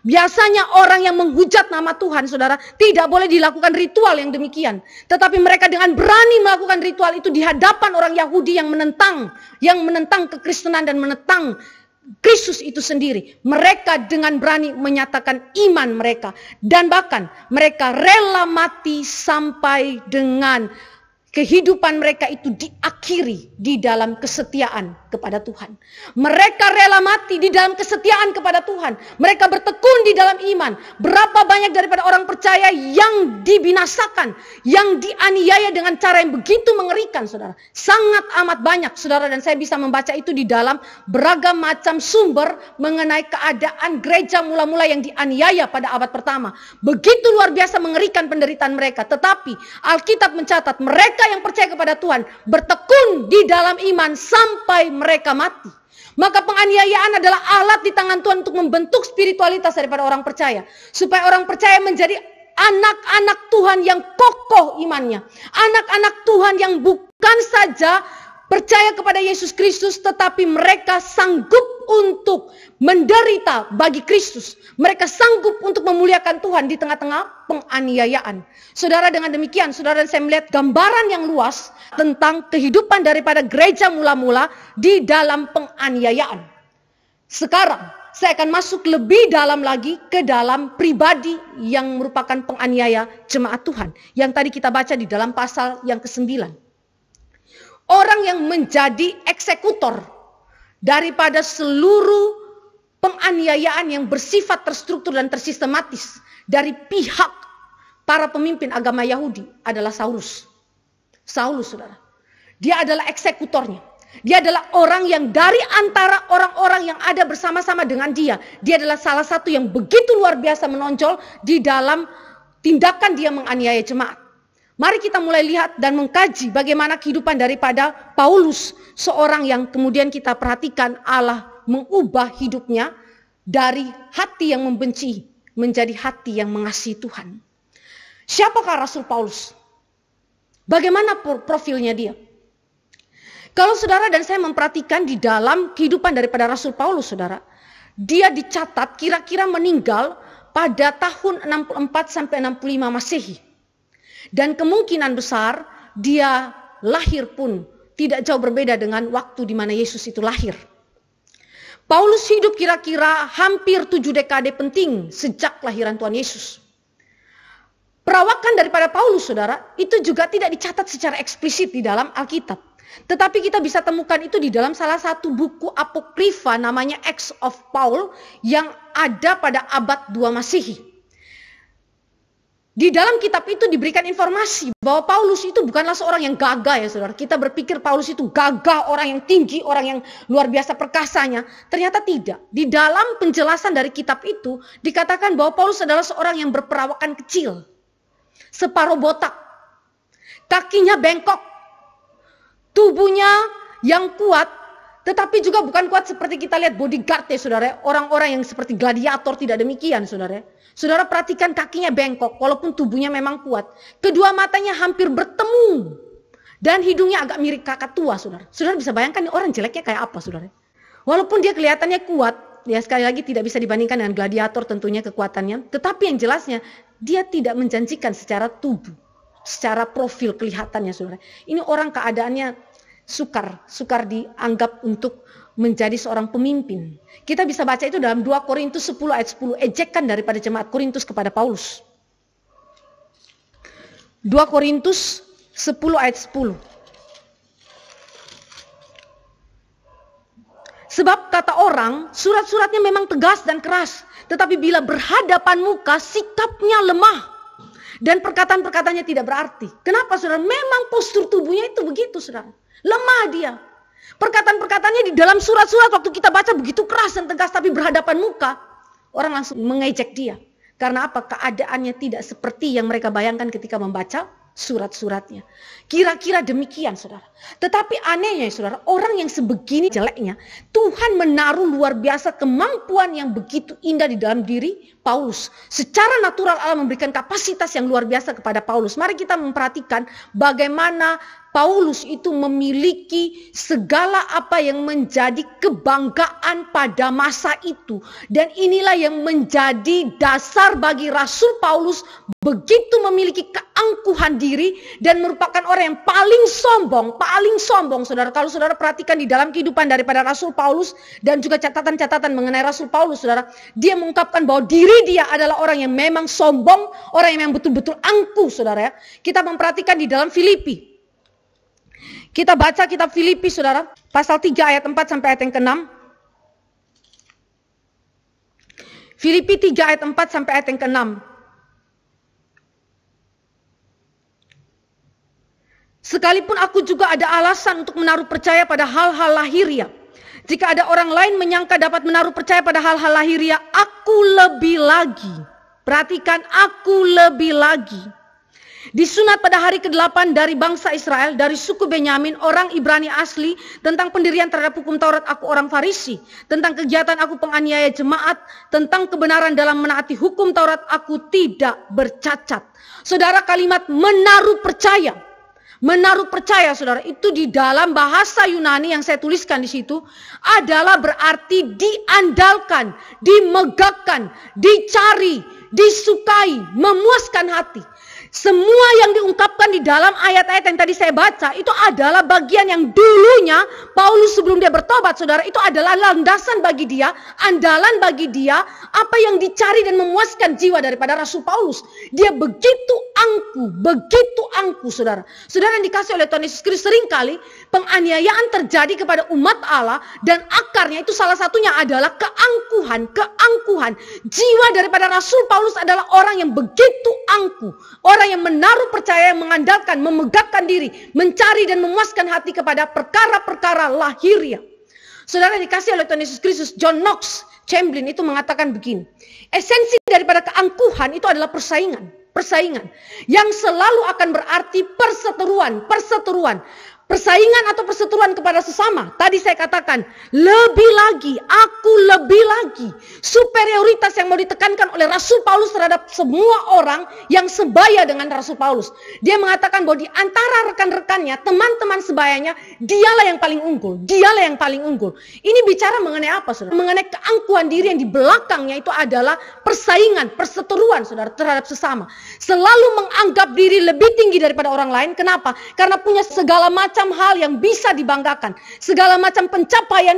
Biasanya orang yang menghujat nama Tuhan, saudara, tidak boleh dilakukan ritual yang demikian. Tetapi mereka dengan berani melakukan ritual itu di hadapan orang Yahudi yang menentang kekristenan dan menentang Kristus itu sendiri. Mereka dengan berani menyatakan iman mereka. Dan bahkan mereka rela mati sampai dengan kehidupan mereka itu diakhiri di dalam kesetiaan kepada Tuhan. Mereka rela mati di dalam kesetiaan kepada Tuhan. Mereka bertekun di dalam iman. Berapa banyak daripada orang percaya yang dibinasakan, yang dianiaya dengan cara yang begitu mengerikan, saudara. Sangat amat banyak, saudara, dan saya bisa membaca itu di dalam beragam macam sumber mengenai keadaan gereja mula-mula yang dianiaya pada abad pertama. Begitu luar biasa mengerikan penderitaan mereka. Tetapi Alkitab mencatat mereka yang percaya kepada Tuhan bertekun di dalam iman sampai mereka mati. Maka penganiayaan adalah alat di tangan Tuhan untuk membentuk spiritualitas daripada orang percaya, supaya orang percaya menjadi anak-anak Tuhan yang kokoh imannya, anak-anak Tuhan yang bukan saja percaya kepada Yesus Kristus, tetapi mereka sanggup untuk menderita bagi Kristus. Mereka sanggup untuk memuliakan Tuhan di tengah-tengah penganiayaan. Saudara, dengan demikian, saudara dan saya melihat gambaran yang luas tentang kehidupan daripada gereja mula-mula di dalam penganiayaan. Sekarang, saya akan masuk lebih dalam lagi ke dalam pribadi yang merupakan penganiaya jemaat Tuhan. Yang tadi kita baca di dalam pasal yang ke-9. Orang yang menjadi eksekutor daripada seluruh penganiayaan yang bersifat terstruktur dan tersistematis dari pihak para pemimpin agama Yahudi adalah Saulus. Saulus, saudara. Dia adalah eksekutornya. Dia adalah orang yang dari antara orang-orang yang ada bersama-sama dengan dia. Dia adalah salah satu yang begitu luar biasa menonjol di dalam tindakan dia menganiaya jemaat. Mari kita mulai lihat dan mengkaji bagaimana kehidupan daripada Paulus, seorang yang kemudian kita perhatikan Allah mengubah hidupnya dari hati yang membenci menjadi hati yang mengasihi Tuhan. Siapakah Rasul Paulus? Bagaimana profilnya dia? Kalau saudara dan saya memperhatikan di dalam kehidupan daripada Rasul Paulus, saudara, dia dicatat kira-kira meninggal pada tahun 64 sampai 65 Masehi. Dan kemungkinan besar dia lahir pun tidak jauh berbeda dengan waktu di mana Yesus itu lahir. Paulus hidup kira-kira hampir 7 dekade penting sejak kelahiran Tuhan Yesus. Perawakan daripada Paulus, saudara, itu juga tidak dicatat secara eksplisit di dalam Alkitab. Tetapi kita bisa temukan itu di dalam salah satu buku apokrifa namanya Acts of Paul yang ada pada abad 2 Masehi. Di dalam kitab itu diberikan informasi bahwa Paulus itu bukanlah seorang yang gagah ya saudara. Kita berpikir Paulus itu gagah, orang yang tinggi, orang yang luar biasa perkasanya. Ternyata tidak. Di dalam penjelasan dari kitab itu dikatakan bahwa Paulus adalah seorang yang berperawakan kecil. Separuh botak, kakinya bengkok, tubuhnya yang kuat, tetapi juga bukan kuat seperti kita lihat bodyguard ya saudara. Orang-orang yang seperti gladiator, tidak demikian saudara. Saudara perhatikan kakinya bengkok, walaupun tubuhnya memang kuat. Kedua matanya hampir bertemu, dan hidungnya agak mirip kakatua saudara. Saudara bisa bayangkan nih orang jeleknya kayak apa saudara. Walaupun dia kelihatannya kuat, ya sekali lagi tidak bisa dibandingkan dengan gladiator tentunya kekuatannya. Tetapi yang jelasnya, dia tidak menjanjikan secara tubuh, secara profil kelihatannya saudara. Ini orang keadaannya sukar dianggap untuk menjadi seorang pemimpin. Kita bisa baca itu dalam 2 Korintus 10 ayat 10, ejekan daripada jemaat Korintus kepada Paulus. 2 Korintus 10 ayat 10. Sebab kata orang, surat-suratnya memang tegas dan keras, tetapi bila berhadapan muka, sikapnya lemah. Dan perkataan-perkataannya tidak berarti. Kenapa saudara? Memang postur tubuhnya itu begitu saudara. Lemah dia. Perkataan-perkataannya di dalam surat-surat waktu kita baca begitu keras dan tegas, tapi berhadapan muka, orang langsung mengejek dia. Karena apa? Keadaannya tidak seperti yang mereka bayangkan ketika membaca surat-suratnya. Kira-kira demikian saudara. Tetapi anehnya saudara, orang yang sebegini jeleknya, Tuhan menaruh luar biasa kemampuan yang begitu indah di dalam diri Paulus. Secara natural Allah memberikan kapasitas yang luar biasa kepada Paulus. Mari kita memperhatikan bagaimana Paulus itu memiliki segala apa yang menjadi kebanggaan pada masa itu. Dan inilah yang menjadi dasar bagi Rasul Paulus begitu memiliki keangkuhan diri dan merupakan orang yang paling sombong saudara. Kalau saudara perhatikan di dalam kehidupan daripada Rasul Paulus dan juga catatan-catatan mengenai Rasul Paulus saudara, dia mengungkapkan bahwa diri dia adalah orang yang memang sombong, orang yang memang betul-betul angkuh saudara ya. Kita memperhatikan di dalam Filipi. Kita baca kitab Filipi saudara, pasal 3 ayat 4 sampai ayat yang ke-6. Filipi 3 ayat 4 sampai ayat yang ke-6. Sekalipun aku juga ada alasan untuk menaruh percaya pada hal-hal lahiriah. Jika ada orang lain menyangka dapat menaruh percaya pada hal-hal lahiriah, aku lebih lagi. Perhatikan, aku lebih lagi. Disunat pada hari ke-8 dari bangsa Israel, dari suku Benyamin, orang Ibrani asli, tentang pendirian terhadap hukum Taurat aku orang Farisi, tentang kegiatan aku penganiaya jemaat, tentang kebenaran dalam menaati hukum Taurat aku tidak bercacat. Saudara, kalimat menaruh percaya. Menaruh percaya saudara, itu di dalam bahasa Yunani yang saya tuliskan di situ adalah berarti diandalkan, dimegahkan, dicari, disukai, memuaskan hati. Semua yang diungkapkan di dalam ayat-ayat yang tadi saya baca itu adalah bagian yang dulunya Paulus sebelum dia bertobat saudara, itu adalah landasan bagi dia, andalan bagi dia, apa yang dicari dan memuaskan jiwa daripada Rasul Paulus. Dia begitu angkuh saudara. Saudara yang dikasih oleh Tuhan Yesus Kristus, seringkali penganiayaan terjadi kepada umat Allah dan akarnya itu salah satunya adalah keangkuhan. Jiwa daripada Rasul Paulus adalah orang yang begitu angkuh. Orang yang menaruh percaya, yang mengandalkan, memegahkan diri, mencari dan memuaskan hati kepada perkara-perkara lahiriah. Saudara yang dikasih oleh Tuhan Yesus Kristus, John Knox Chamberlain itu mengatakan begini. Esensi daripada keangkuhan itu adalah persaingan yang selalu akan berarti perseteruan. Persaingan atau perseteruan kepada sesama. Tadi saya katakan, lebih lagi, aku lebih lagi. Superioritas yang mau ditekankan oleh Rasul Paulus terhadap semua orang yang sebaya dengan Rasul Paulus. Dia mengatakan bahwa di antara rekan-rekannya, teman-teman sebayanya, dialah yang paling unggul. Ini bicara mengenai apa saudara? Mengenai keangkuhan diri yang di belakangnya itu adalah persaingan, perseteruan saudara terhadap sesama. Selalu menganggap diri lebih tinggi daripada orang lain. Kenapa? Karena punya segala macam hal yang bisa dibanggakan, segala macam pencapaian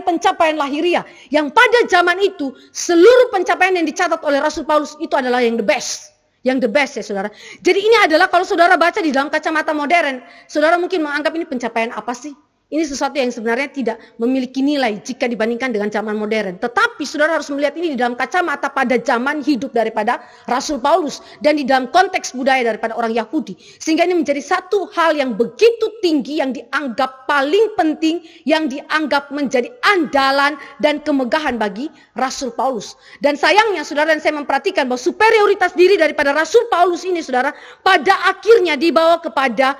lahiriah yang pada zaman itu seluruh pencapaian yang dicatat oleh Rasul Paulus itu adalah yang the best, Yang the best ya saudara. Jadi ini adalah kalau saudara baca di dalam kacamata modern, saudara mungkin menganggap ini pencapaian apa sih? Ini sesuatu yang sebenarnya tidak memiliki nilai jika dibandingkan dengan zaman modern. Tetapi saudara harus melihat ini di dalam kacamata pada zaman hidup daripada Rasul Paulus. Dan di dalam konteks budaya daripada orang Yahudi. Sehingga ini menjadi satu hal yang begitu tinggi, yang dianggap paling penting, yang dianggap menjadi andalan dan kemegahan bagi Rasul Paulus. Dan sayangnya saudara, dan saya memperhatikan bahwa superioritas diri daripada Rasul Paulus ini saudara, pada akhirnya dibawa kepada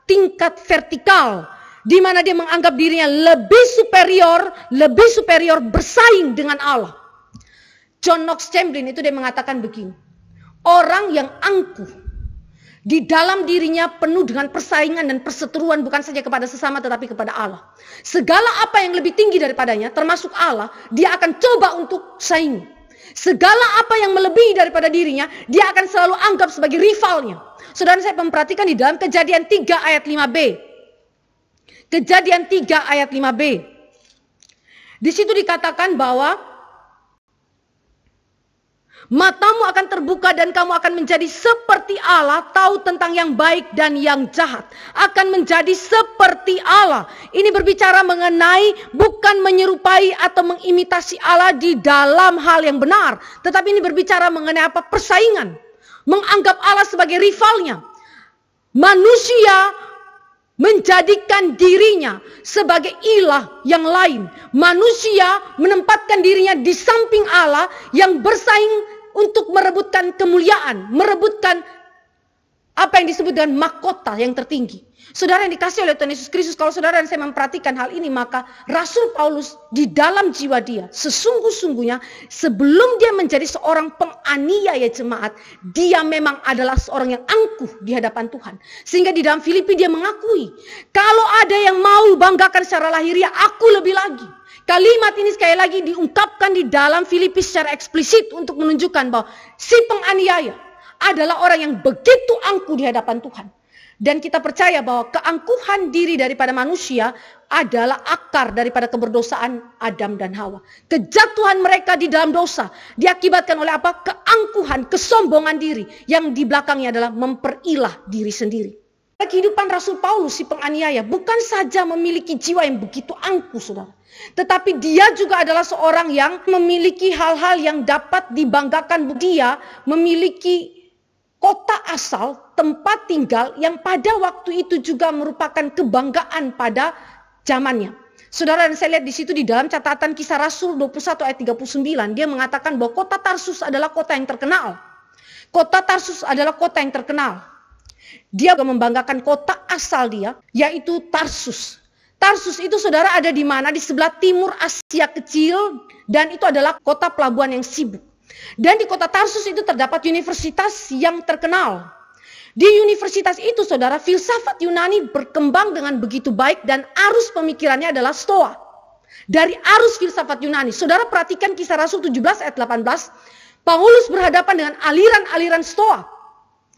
tingkat vertikal, di mana dia menganggap dirinya lebih superior bersaing dengan Allah. John Knox Chamberlain itu dia mengatakan begini, orang yang angkuh di dalam dirinya penuh dengan persaingan dan perseteruan bukan saja kepada sesama tetapi kepada Allah. Segala apa yang lebih tinggi daripadanya termasuk Allah, dia akan coba untuk saing. Segala apa yang melebihi daripada dirinya, dia akan selalu anggap sebagai rivalnya. Saudara, saya memperhatikan di dalam Kejadian 3 ayat 5b. Kejadian 3 ayat 5b. Di situ dikatakan bahwa matamu akan terbuka dan kamu akan menjadi seperti Allah, tahu tentang yang baik dan yang jahat. Akan menjadi seperti Allah. Ini berbicara mengenai bukan menyerupai atau mengimitasi Allah di dalam hal yang benar, tetapi ini berbicara mengenai apa? Persaingan. Menganggap Allah sebagai rivalnya. Manusia menjadikan dirinya sebagai ilah yang lain. Manusia menempatkan dirinya di samping Allah yang bersaing untuk merebutkan kemuliaan, merebutkan apa yang disebut dengan mahkota yang tertinggi. Saudara yang dikasih oleh Tuhan Yesus Kristus, kalau saudara dan saya memperhatikan hal ini, maka Rasul Paulus di dalam jiwa dia, sesungguh-sungguhnya sebelum dia menjadi seorang penganiaya jemaat, dia memang adalah seorang yang angkuh di hadapan Tuhan. Sehingga di dalam Filipi dia mengakui, kalau ada yang mau banggakan secara lahiriah, aku lebih lagi. Kalimat ini sekali lagi diungkapkan di dalam Filipi secara eksplisit untuk menunjukkan bahwa si penganiaya adalah orang yang begitu angkuh di hadapan Tuhan. Dan kita percaya bahwa keangkuhan diri daripada manusia adalah akar daripada keberdosaan Adam dan Hawa. Kejatuhan mereka di dalam dosa diakibatkan oleh apa? Keangkuhan, kesombongan diri yang di belakangnya adalah memperilah diri sendiri. Kehidupan Rasul Paulus si penganiaya bukan saja memiliki jiwa yang begitu angkuh saudara, tetapi dia juga adalah seorang yang memiliki hal-hal yang dapat dibanggakan. Dia memiliki kota asal, tempat tinggal yang pada waktu itu juga merupakan kebanggaan pada zamannya. Saudara, dan saya lihat di situ di dalam catatan Kisah Rasul 21 ayat 39, dia mengatakan bahwa kota Tarsus adalah kota yang terkenal. Kota Tarsus adalah kota yang terkenal. Dia membanggakan kota asal dia, yaitu Tarsus. Tarsus itu saudara ada di mana? Di sebelah timur Asia kecil, dan itu adalah kota pelabuhan yang sibuk. Dan di kota Tarsus itu terdapat universitas yang terkenal. Di universitas itu saudara, filsafat Yunani berkembang dengan begitu baik dan arus pemikirannya adalah Stoa. Dari arus filsafat Yunani, saudara perhatikan Kisah Rasul 17 ayat 18, Paulus berhadapan dengan aliran-aliran Stoa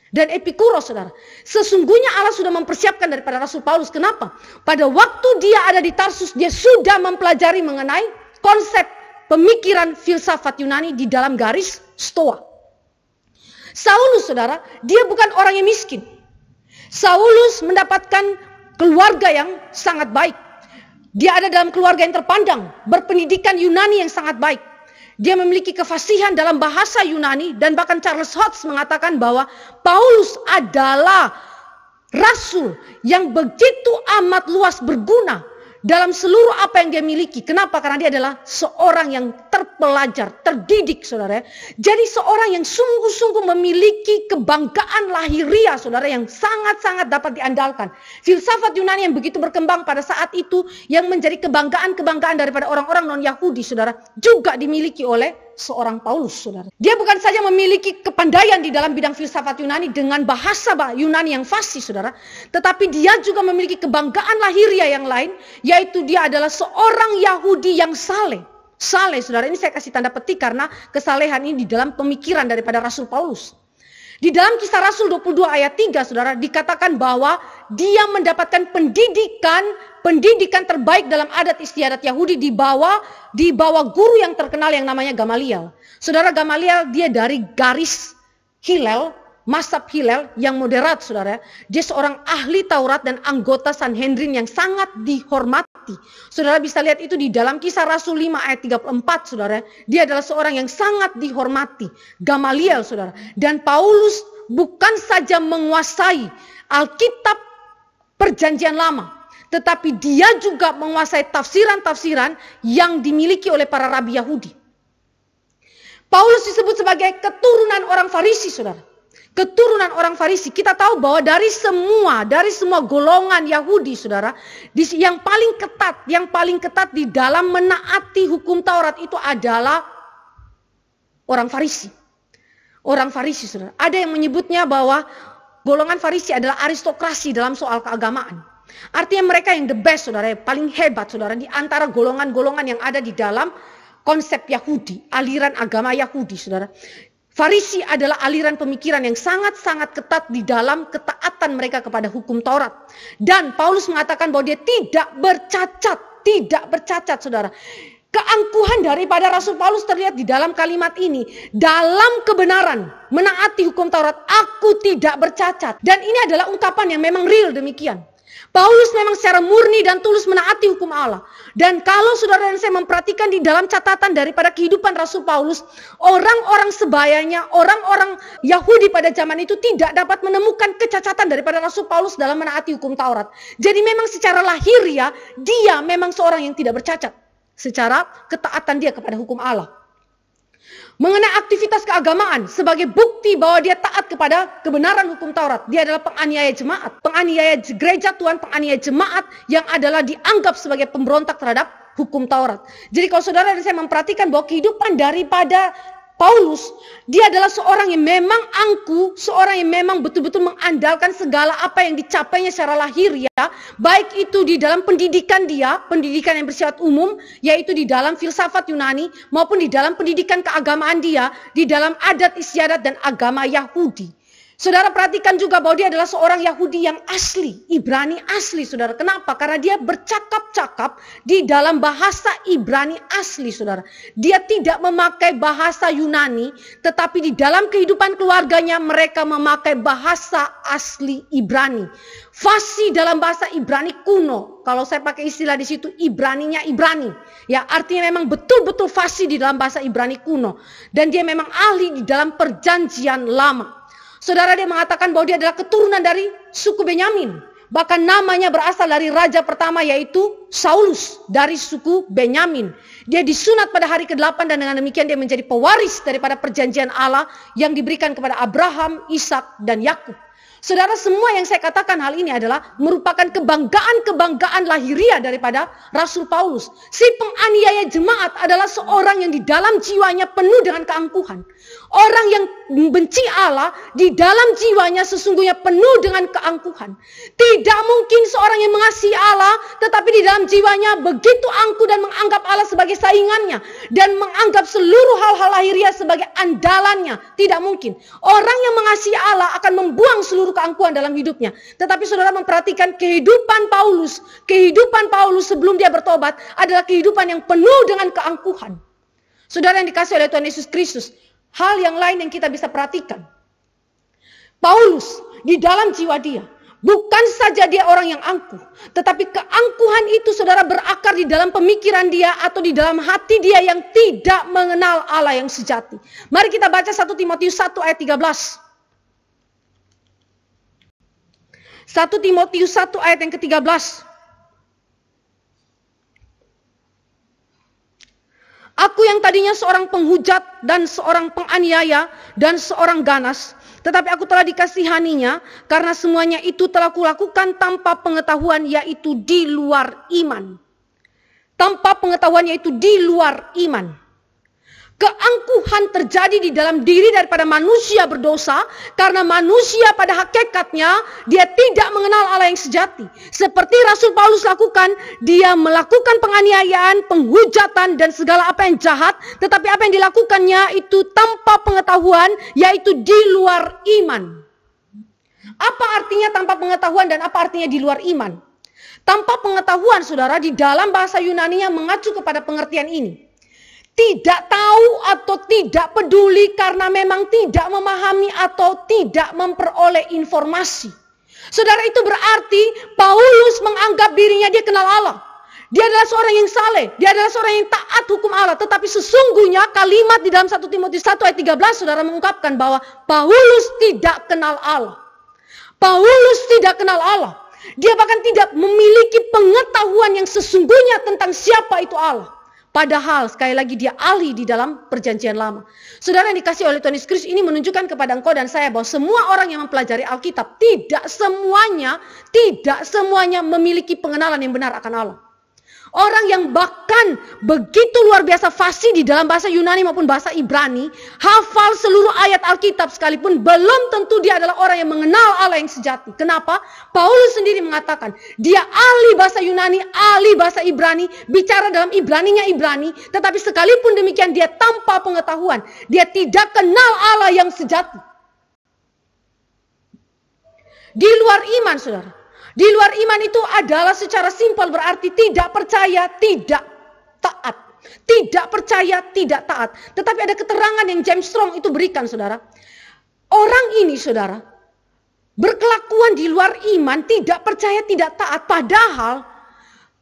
dan Epikuros saudara. Sesungguhnya Allah sudah mempersiapkan daripada Rasul Paulus. Kenapa? Pada waktu dia ada di Tarsus, dia sudah mempelajari mengenai konsep pemikiran filsafat Yunani di dalam garis Stoa. Saulus saudara, dia bukan orang yang miskin. Saulus mendapatkan keluarga yang sangat baik. Dia ada dalam keluarga yang terpandang, berpendidikan Yunani yang sangat baik. Dia memiliki kefasihan dalam bahasa Yunani, dan bahkan Charles Hodge mengatakan bahwa Paulus adalah rasul yang begitu amat luas berguna dalam seluruh apa yang dia miliki. Kenapa? Karena dia adalah seorang yang terpelajar, terdidik saudara. Jadi seorang yang sungguh-sungguh memiliki kebanggaan lahiriah saudara, yang sangat-sangat dapat diandalkan. Filsafat Yunani yang begitu berkembang pada saat itu, yang menjadi kebanggaan-kebanggaan daripada orang-orang non-Yahudi saudara, juga dimiliki oleh seorang Paulus saudara. Dia bukan saja memiliki kepandaian di dalam bidang filsafat Yunani dengan bahasa Yunani yang fasih saudara, tetapi dia juga memiliki kebanggaan lahiriah yang lain, yaitu dia adalah seorang Yahudi yang saleh. Saleh saudara, ini saya kasih tanda petik karena kesalehan ini di dalam pemikiran daripada Rasul Paulus. Di dalam Kisah Rasul 22 ayat 3 saudara, dikatakan bahwa dia mendapatkan pendidikan terbaik dalam adat istiadat Yahudi di bawah guru yang terkenal yang namanya Gamaliel. Saudara, Gamaliel dia dari garis Hillel, mazhab Hillel yang moderat, saudara. Dia seorang ahli Taurat dan anggota Sanhedrin yang sangat dihormati. Saudara bisa lihat itu di dalam Kisah Rasul 5 ayat 34, saudara. Dia adalah seorang yang sangat dihormati. Gamaliel, saudara. Dan Paulus bukan saja menguasai Alkitab Perjanjian Lama, tetapi dia juga menguasai tafsiran-tafsiran yang dimiliki oleh para rabi Yahudi. Paulus disebut sebagai keturunan orang Farisi, saudara. Keturunan orang Farisi. Kita tahu bahwa dari semua golongan Yahudi, saudara, yang paling ketat di dalam menaati hukum Taurat itu adalah orang Farisi. Orang Farisi, saudara. Ada yang menyebutnya bahwa golongan Farisi adalah aristokrasi dalam soal keagamaan. Artinya mereka yang the best, saudara, yang paling hebat, saudara, di antara golongan-golongan yang ada di dalam konsep Yahudi, aliran agama Yahudi, saudara. Farisi adalah aliran pemikiran yang sangat-sangat ketat di dalam ketaatan mereka kepada hukum Taurat. Dan Paulus mengatakan bahwa dia tidak bercacat, saudara. Keangkuhan daripada Rasul Paulus terlihat di dalam kalimat ini. Dalam kebenaran, menaati hukum Taurat, aku tidak bercacat. Dan ini adalah ungkapan yang memang real demikian. Paulus memang secara murni dan tulus menaati hukum Allah. Dan kalau saudara dan saya memperhatikan di dalam catatan daripada kehidupan Rasul Paulus, orang-orang sebayanya, orang-orang Yahudi pada zaman itu tidak dapat menemukan kecacatan daripada Rasul Paulus dalam menaati hukum Taurat. Jadi memang secara lahiriah, dia memang seorang yang tidak bercacat secara ketaatan dia kepada hukum Allah. Mengenai aktivitas keagamaan sebagai bukti bahwa dia taat kepada kebenaran hukum Taurat. Dia adalah penganiaya jemaat, penganiaya gereja Tuhan, penganiaya jemaat yang adalah dianggap sebagai pemberontak terhadap hukum Taurat. Jadi kalau saudara dan saya memperhatikan bahwa kehidupan daripada Paulus, dia adalah seorang yang memang angkuh, seorang yang memang betul-betul mengandalkan segala apa yang dicapainya secara lahiriah, baik itu di dalam pendidikan dia, pendidikan yang bersifat umum, yaitu di dalam filsafat Yunani, maupun di dalam pendidikan keagamaan dia, di dalam adat istiadat dan agama Yahudi. Saudara perhatikan juga bahwa dia adalah seorang Yahudi yang asli, Ibrani asli, saudara. Kenapa? Karena dia bercakap-cakap di dalam bahasa Ibrani asli, saudara. Dia tidak memakai bahasa Yunani, tetapi di dalam kehidupan keluarganya mereka memakai bahasa asli Ibrani. Fasih dalam bahasa Ibrani kuno. Kalau saya pakai istilah di situ, Ibraninya Ibrani. Ya, artinya memang betul-betul fasih di dalam bahasa Ibrani kuno. Dan dia memang ahli di dalam perjanjian lama. Saudara, dia mengatakan bahwa dia adalah keturunan dari suku Benyamin. Bahkan namanya berasal dari raja pertama yaitu Saulus dari suku Benyamin. Dia disunat pada hari ke-8 dan dengan demikian dia menjadi pewaris daripada perjanjian Allah yang diberikan kepada Abraham, Ishak dan Yakub. Saudara, semua yang saya katakan hal ini adalah merupakan kebanggaan lahiriah daripada Rasul Paulus. Si penganiaya jemaat adalah seorang yang di dalam jiwanya penuh dengan keangkuhan. Orang yang membenci Allah di dalam jiwanya sesungguhnya penuh dengan keangkuhan. Tidak mungkin seorang yang mengasihi Allah tetapi di dalam jiwanya begitu angkuh dan menganggap Allah sebagai saingannya dan menganggap seluruh hal-hal lahiriah sebagai andalannya. Tidak mungkin. Orang yang mengasihi Allah akan membuang seluruh keangkuhan dalam hidupnya. Tetapi saudara memperhatikan kehidupan Paulus sebelum dia bertobat adalah kehidupan yang penuh dengan keangkuhan. Saudara yang dikasihi oleh Tuhan Yesus Kristus, hal yang lain yang kita bisa perhatikan. Paulus di dalam jiwa dia, bukan saja dia orang yang angkuh, tetapi keangkuhan itu saudara berakar di dalam pemikiran dia atau di dalam hati dia yang tidak mengenal Allah yang sejati. Mari kita baca 1 Timotius 1 ayat 13. 1 Timotius 1 ayat yang ke-13. Aku yang tadinya seorang penghujat dan seorang penganiaya dan seorang ganas, tetapi aku telah dikasihaninya karena semuanya itu telah kulakukan tanpa pengetahuan, yaitu di luar iman. Tanpa pengetahuan, yaitu di luar iman. Keangkuhan terjadi di dalam diri daripada manusia berdosa karena manusia pada hakikatnya dia tidak mengenal Allah yang sejati. Seperti Rasul Paulus lakukan, dia melakukan penganiayaan, penghujatan dan segala apa yang jahat, tetapi apa yang dilakukannya itu tanpa pengetahuan, yaitu di luar iman. Apa artinya tanpa pengetahuan dan apa artinya di luar iman? Tanpa pengetahuan, saudara, di dalam bahasa Yunani-nya mengacu kepada pengertian ini. tidak tahu atau tidak peduli karena memang tidak memahami atau tidak memperoleh informasi. Saudara, itu berarti Paulus menganggap dirinya dia kenal Allah. Dia adalah seorang yang saleh, dia adalah seorang yang taat hukum Allah. Tetapi sesungguhnya kalimat di dalam 1 Timotius 1 ayat 13 saudara mengungkapkan bahwa Paulus tidak kenal Allah. Paulus tidak kenal Allah. Dia bahkan tidak memiliki pengetahuan yang sesungguhnya tentang siapa itu Allah. Padahal sekali lagi dia ahli di dalam perjanjian lama. Saudara yang dikasih oleh Tuhan Yesus Kristus, ini menunjukkan kepada engkau dan saya bahwa semua orang yang mempelajari Alkitab tidak semuanya memiliki pengenalan yang benar akan Allah. Orang yang bahkan begitu luar biasa fasih di dalam bahasa Yunani maupun bahasa Ibrani, hafal seluruh ayat Alkitab sekalipun, belum tentu dia adalah orang yang mengenal Allah yang sejati. Kenapa? Paulus sendiri mengatakan, dia ahli bahasa Yunani, ahli bahasa Ibrani, bicara dalam Ibraninya Ibrani, tetapi sekalipun demikian dia tanpa pengetahuan, dia tidak kenal Allah yang sejati. Di luar iman, saudara. Di luar iman itu adalah secara simpel berarti tidak percaya, tidak taat. Tidak percaya, tidak taat. Tetapi ada keterangan yang James Strong itu berikan, saudara. Orang ini, saudara, berkelakuan di luar iman, tidak percaya, tidak taat. Padahal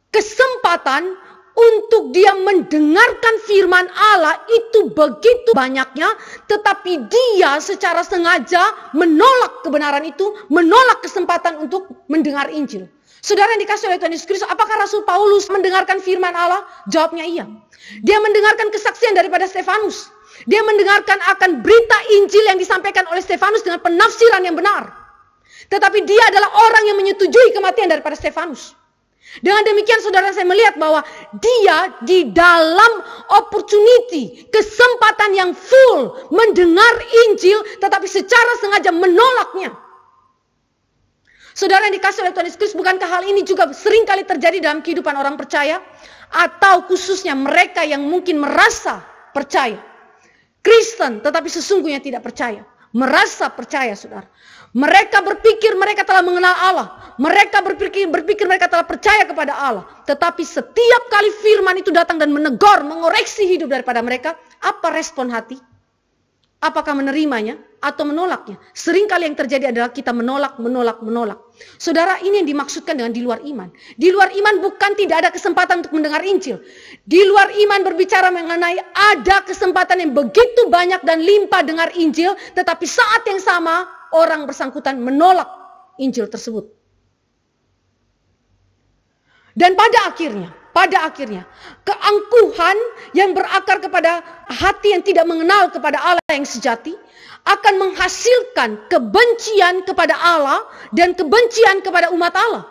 kesempatan untuk dia mendengarkan firman Allah itu begitu banyaknya, tetapi dia secara sengaja menolak kebenaran itu, menolak kesempatan untuk mendengar Injil. Saudara yang dikasih oleh Tuhan Yesus Kristus, apakah Rasul Paulus mendengarkan firman Allah? Jawabnya iya. Dia mendengarkan kesaksian daripada Stefanus. Dia mendengarkan akan berita Injil yang disampaikan oleh Stefanus dengan penafsiran yang benar. Tetapi dia adalah orang yang menyetujui kematian daripada Stefanus. Dengan demikian saudara, saya melihat bahwa dia di dalam opportunity, kesempatan yang full mendengar Injil, tetapi secara sengaja menolaknya. Saudara yang dikasih oleh Tuhan Yesus Kristus, bukankah hal ini juga sering kali terjadi dalam kehidupan orang percaya? Atau khususnya mereka yang mungkin merasa percaya. Kristen tetapi sesungguhnya tidak percaya. Merasa percaya, saudara. Mereka berpikir mereka telah mengenal Allah. Mereka berpikir mereka telah percaya kepada Allah. Tetapi setiap kali firman itu datang dan menegur, mengoreksi hidup daripada mereka, apa respon hati? Apakah menerimanya atau menolaknya? Seringkali yang terjadi adalah kita menolak. Saudara, ini yang dimaksudkan dengan di luar iman. Di luar iman bukan tidak ada kesempatan untuk mendengar Injil. Di luar iman berbicara mengenai ada kesempatan yang begitu banyak dan limpah dengar Injil, tetapi saat yang sama orang bersangkutan menolak Injil tersebut. Dan pada akhirnya, keangkuhan yang berakar kepada hati yang tidak mengenal kepada Allah yang sejati akan menghasilkan kebencian kepada Allah dan kebencian kepada umat Allah.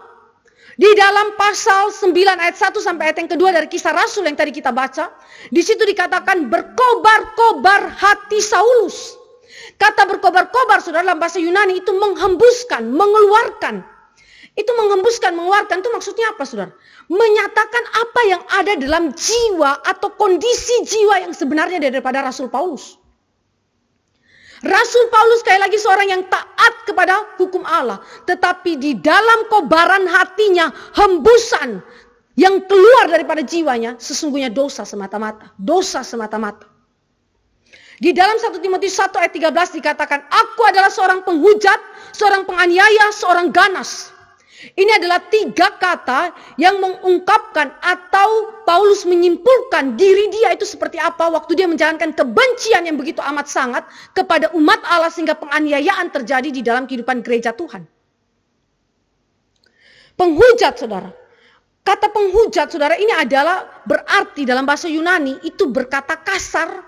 Di dalam pasal 9 ayat 1 sampai ayat yang kedua dari Kisah Rasul yang tadi kita baca, di situ dikatakan berkobar-kobar hati Saulus. Kata berkobar-kobar, saudara, dalam bahasa Yunani itu menghembuskan, mengeluarkan. Itu menghembuskan, mengeluarkan itu maksudnya apa, saudara? Menyatakan apa yang ada dalam jiwa atau kondisi jiwa yang sebenarnya daripada Rasul Paulus. Rasul Paulus sekali lagi seorang yang taat kepada hukum Allah. Tetapi di dalam kobaran hatinya, hembusan yang keluar daripada jiwanya, sesungguhnya dosa semata-mata. Dosa semata-mata. Di dalam 1 Timotius 1 ayat 13 dikatakan, aku adalah seorang penghujat, seorang penganiaya, seorang ganas. Ini adalah 3 kata yang mengungkapkan atau Paulus menyimpulkan diri dia itu seperti apa waktu dia menjalankan kebencian yang begitu amat sangat kepada umat Allah sehingga penganiayaan terjadi di dalam kehidupan gereja Tuhan. Penghujat, saudara. Kata penghujat, saudara, ini adalah berarti dalam bahasa Yunani itu berkata kasar,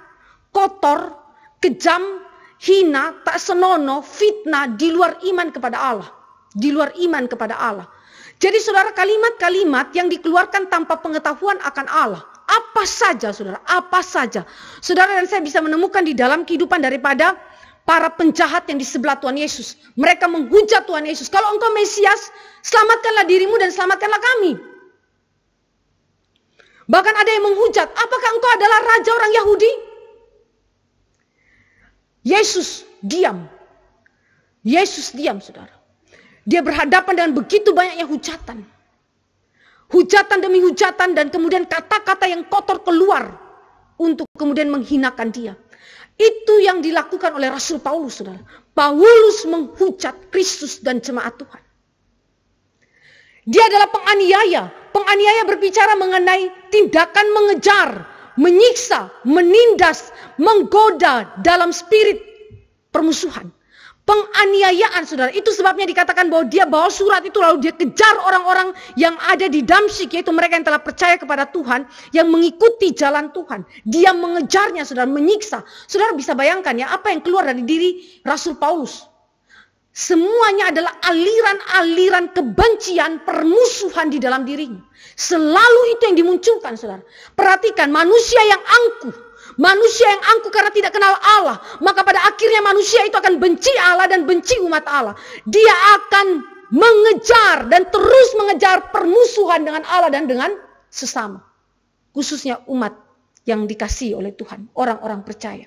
kotor, kejam, hina, tak senonoh, fitnah, di luar iman kepada Allah. Di luar iman kepada Allah. Jadi saudara, kalimat-kalimat yang dikeluarkan tanpa pengetahuan akan Allah. Apa saja, saudara, apa saja. Saudara dan saya bisa menemukan di dalam kehidupan daripada para penjahat yang di sebelah Tuhan Yesus. Mereka menghujat Tuhan Yesus. Kalau engkau Mesias, selamatkanlah dirimu dan selamatkanlah kami. Bahkan ada yang menghujat, apakah engkau adalah raja orang Yahudi? Yesus diam. Yesus diam, saudara. Dia berhadapan dengan begitu banyaknya hujatan. Hujatan demi hujatan dan kemudian kata-kata yang kotor keluar untuk kemudian menghinakan dia. Itu yang dilakukan oleh Rasul Paulus, saudara. Paulus menghujat Kristus dan jemaat Tuhan. Dia adalah penganiaya. Penganiaya berbicara mengenai tindakan mengejar, menyiksa, menindas, menggoda dalam spirit permusuhan. Penganiayaan, saudara. Itu sebabnya dikatakan bahwa dia bawa surat itu lalu dia kejar orang-orang yang ada di Damsyik, yaitu mereka yang telah percaya kepada Tuhan, yang mengikuti jalan Tuhan. Dia mengejarnya, saudara, menyiksa. Saudara bisa bayangkan ya, apa yang keluar dari diri Rasul Paulus. Semuanya adalah aliran-aliran kebencian, permusuhan di dalam dirinya. Selalu itu yang dimunculkan, saudara. Perhatikan, manusia yang angkuh. Manusia yang angkuh karena tidak kenal Allah, maka pada akhirnya manusia itu akan benci Allah dan benci umat Allah. Dia akan mengejar dan terus mengejar permusuhan dengan Allah dan dengan sesama. Khususnya umat yang dikasihi oleh Tuhan, orang-orang percaya.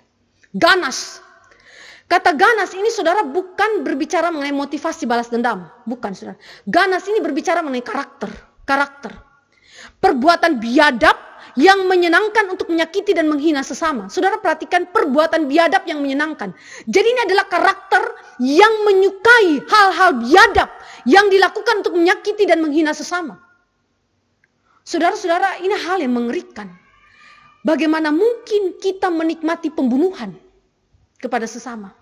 Ganas. Kata ganas ini, saudara, bukan berbicara mengenai motivasi balas dendam. Bukan, saudara. Ganas ini berbicara mengenai karakter. Perbuatan biadab yang menyenangkan untuk menyakiti dan menghina sesama. Saudara perhatikan, perbuatan biadab yang menyenangkan. Jadi ini adalah karakter yang menyukai hal-hal biadab yang dilakukan untuk menyakiti dan menghina sesama. Saudara-saudara, ini hal yang mengerikan. Bagaimana mungkin kita menikmati pembunuhan kepada sesama?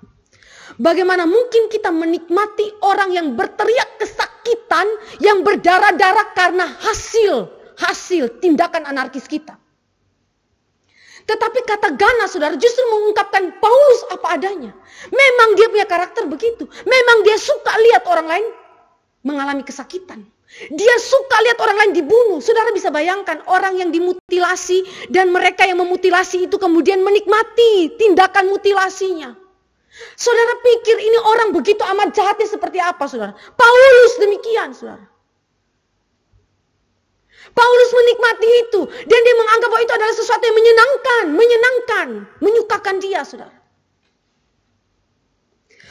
Bagaimana mungkin kita menikmati orang yang berteriak kesakitan, yang berdarah-darah karena hasil tindakan anarkis kita. Tetapi kata ganas, saudara, justru mengungkapkan Paulus apa adanya. Memang dia punya karakter begitu. Memang dia suka lihat orang lain mengalami kesakitan. Dia suka lihat orang lain dibunuh. Saudara bisa bayangkan orang yang dimutilasi dan mereka yang memutilasi itu kemudian menikmati tindakan mutilasinya. Saudara pikir ini orang begitu amat jahatnya seperti apa, saudara? Paulus demikian, saudara. Paulus menikmati itu dan dia menganggap bahwa itu adalah sesuatu yang menyenangkan, menyukakan dia, saudara.